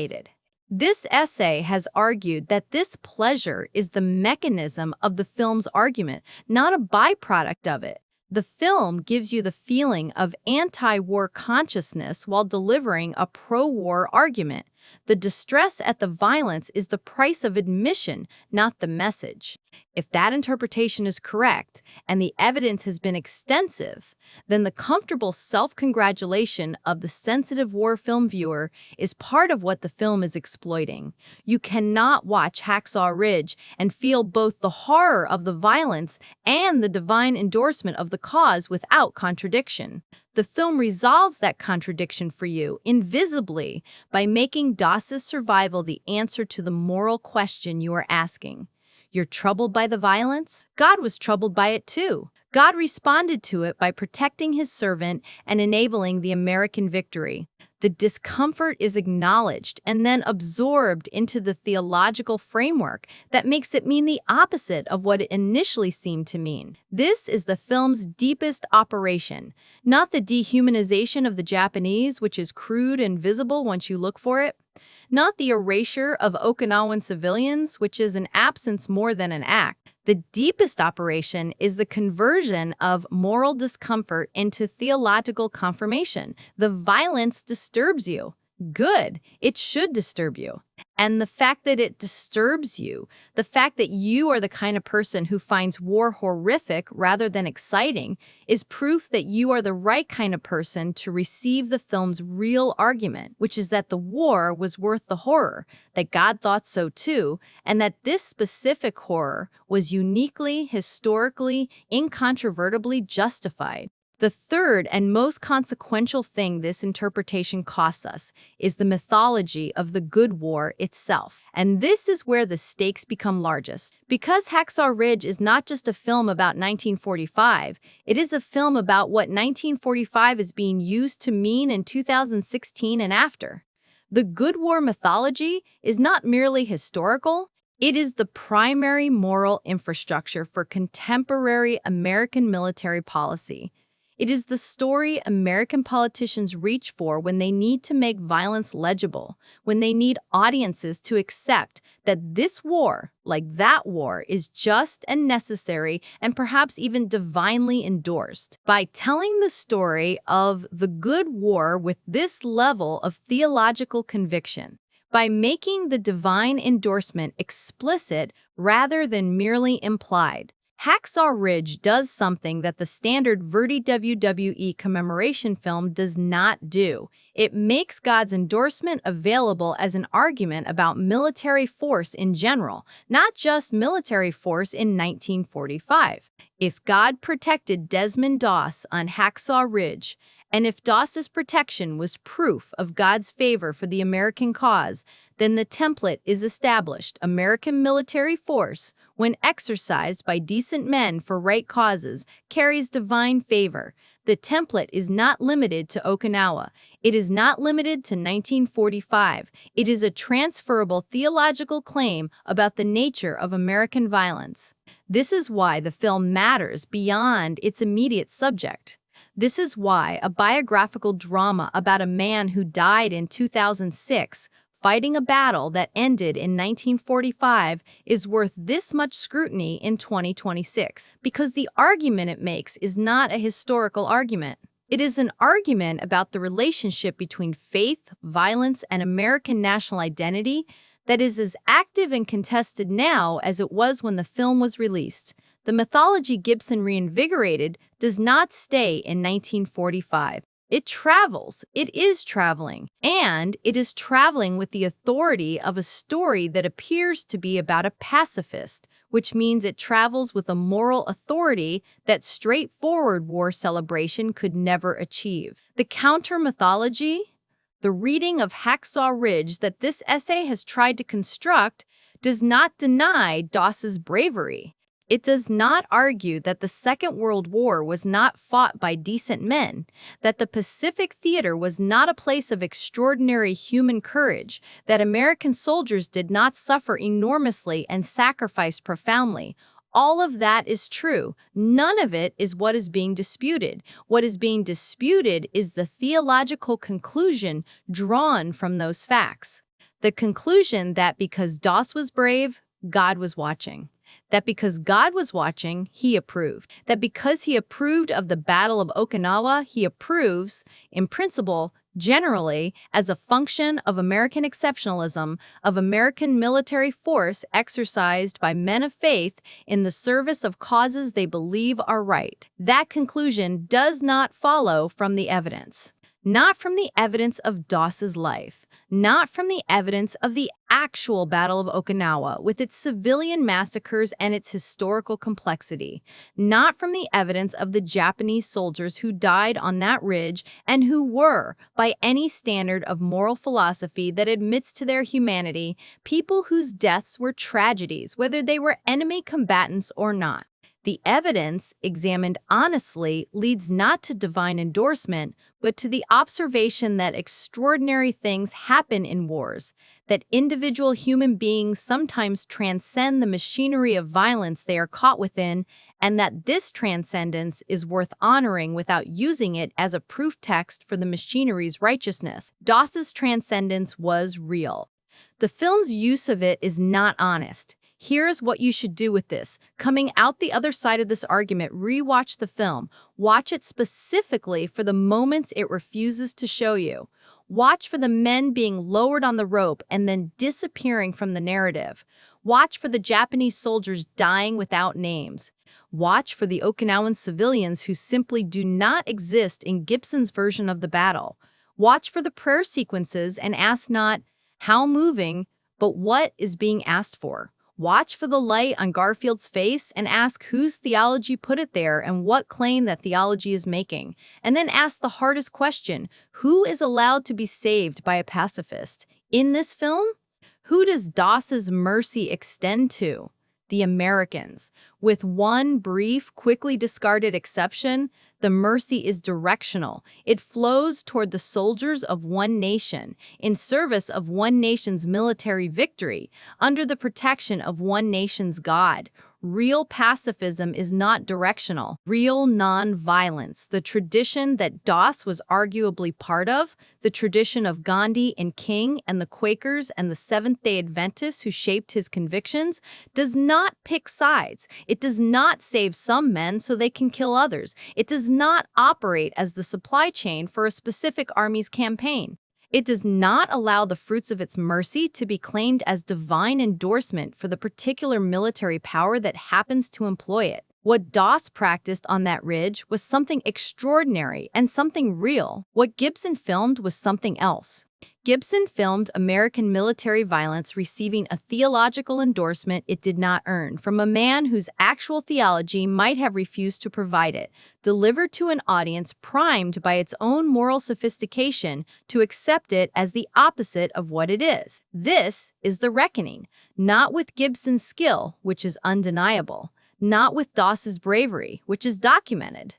This essay has argued that this pleasure is the mechanism of the film's argument, not a byproduct of it. The film gives you the feeling of anti-war consciousness while delivering a pro-war argument. The distress at the violence is the price of admission, not the message. If that interpretation is correct, and the evidence has been extensive, then the comfortable self-congratulation of the sensitive war film viewer is part of what the film is exploiting. You cannot watch Hacksaw Ridge and feel both the horror of the violence and the divine endorsement of the cause without contradiction. The film resolves that contradiction for you, invisibly, by making Doss's survival the answer to the moral question you are asking. You're troubled by the violence? God was troubled by it too. God responded to it by protecting his servant and enabling the American victory. The discomfort is acknowledged and then absorbed into the theological framework that makes it mean the opposite of what it initially seemed to mean. This is the film's deepest operation, not the dehumanization of the Japanese, which is crude and visible once you look for it, not the erasure of Okinawan civilians, which is an absence more than an act. The deepest operation is the conversion of moral discomfort into theological confirmation. The violence disturbs you. Good. It should disturb you. And the fact that it disturbs you, the fact that you are the kind of person who finds war horrific rather than exciting, is proof that you are the right kind of person to receive the film's real argument, which is that the war was worth the horror, that God thought so too, and that this specific horror was uniquely, historically, incontrovertibly justified. The third and most consequential thing this interpretation costs us is the mythology of the good war itself. And this is where the stakes become largest. Because Hacksaw Ridge is not just a film about 1945, it is a film about what 1945 is being used to mean in 2016 and after. The good war mythology is not merely historical, it is the primary moral infrastructure for contemporary American military policy. It is the story American politicians reach for when they need to make violence legible, when they need audiences to accept that this war, like that war, is just and necessary and perhaps even divinely endorsed. By telling the story of the good war with this level of theological conviction, by making the divine endorsement explicit rather than merely implied, Hacksaw Ridge does something that the standard Verdi WWE commemoration film does not do. It makes God's endorsement available as an argument about military force in general, not just military force in 1945. If God protected Desmond Doss on Hacksaw Ridge, and if Doss's protection was proof of God's favor for the American cause, then the template is established. American military force, when exercised by decent men for right causes, carries divine favor. The template is not limited to Okinawa. It is not limited to 1945. It is a transferable theological claim about the nature of American violence. This is why the film matters beyond its immediate subject. This is why a biographical drama about a man who died in 2006 fighting a battle that ended in 1945 is worth this much scrutiny in 2026, because the argument it makes is not a historical argument. It is an argument about the relationship between faith, violence, and American national identity that is as active and contested now as it was when the film was released. The mythology Gibson reinvigorated does not stay in 1945. It travels, it is traveling, and it is traveling with the authority of a story that appears to be about a pacifist, which means it travels with a moral authority that straightforward war celebration could never achieve. The counter-mythology, the reading of Hacksaw Ridge that this essay has tried to construct, does not deny Doss's bravery. It does not argue that the Second World War was not fought by decent men, that the Pacific Theater was not a place of extraordinary human courage, that American soldiers did not suffer enormously and sacrifice profoundly. All of that is true. None of it is what is being disputed. What is being disputed is the theological conclusion drawn from those facts. The conclusion that because Doss was brave, God was watching. That because God was watching, he approved. That because he approved of the Battle of Okinawa, he approves, in principle, generally, as a function of American exceptionalism, of American military force exercised by men of faith in the service of causes they believe are right. That conclusion does not follow from the evidence. Not from the evidence of Doss's life, not from the evidence of the actual Battle of Okinawa with its civilian massacres and its historical complexity, not from the evidence of the Japanese soldiers who died on that ridge and who were, by any standard of moral philosophy that admits to their humanity, people whose deaths were tragedies, whether they were enemy combatants or not. The evidence, examined honestly, leads not to divine endorsement, but to the observation that extraordinary things happen in wars, that individual human beings sometimes transcend the machinery of violence they are caught within, and that this transcendence is worth honoring without using it as a proof text for the machinery's righteousness. Doss's transcendence was real. The film's use of it is not honest. Here's what you should do with this. Coming out the other side of this argument, rewatch the film. Watch it specifically for the moments it refuses to show you. Watch for the men being lowered on the rope and then disappearing from the narrative. Watch for the Japanese soldiers dying without names. Watch for the Okinawan civilians who simply do not exist in Gibson's version of the battle. Watch for the prayer sequences and ask not, how moving, but what is being asked for. Watch for the light on Garfield's face and ask whose theology put it there and what claim that theology is making. And then ask the hardest question, who is allowed to be saved by a pacifist? In this film, who does Doss's mercy extend to? The Americans. With one brief, quickly discarded exception, the mercy is directional. It flows toward the soldiers of one nation, in service of one nation's military victory, under the protection of one nation's God. Real pacifism is not directional. Real non-violence, the tradition that Doss was arguably part of, the tradition of Gandhi and King and the Quakers and the Seventh-day Adventists who shaped his convictions, does not pick sides. It does not save some men so they can kill others. It does not operate as the supply chain for a specific army's campaign. It does not allow the fruits of its mercy to be claimed as divine endorsement for the particular military power that happens to employ it. What Doss practiced on that ridge was something extraordinary and something real. What Gibson filmed was something else. Gibson filmed American military violence receiving a theological endorsement it did not earn from a man whose actual theology might have refused to provide it, delivered to an audience primed by its own moral sophistication to accept it as the opposite of what it is. This is the reckoning, not with Gibson's skill, which is undeniable, not with Doss's bravery, which is documented,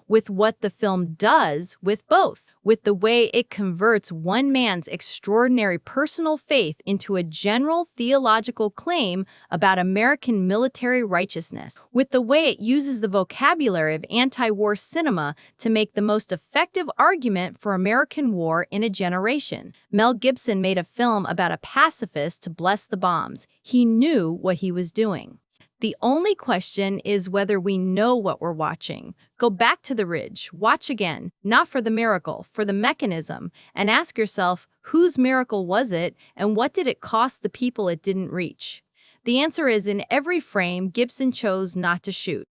with what the film does with both, with the way it converts one man's extraordinary personal faith into a general theological claim about American military righteousness, with the way it uses the vocabulary of anti-war cinema to make the most effective argument for American war in a generation. Mel Gibson made a film about a pacifist to bless the bombs. He knew what he was doing. The only question is whether we know what we're watching. Go back to the ridge, watch again, not for the miracle, for the mechanism, and ask yourself, whose miracle was it, and what did it cost the people it didn't reach? The answer is, in every frame, Gibson chose not to shoot.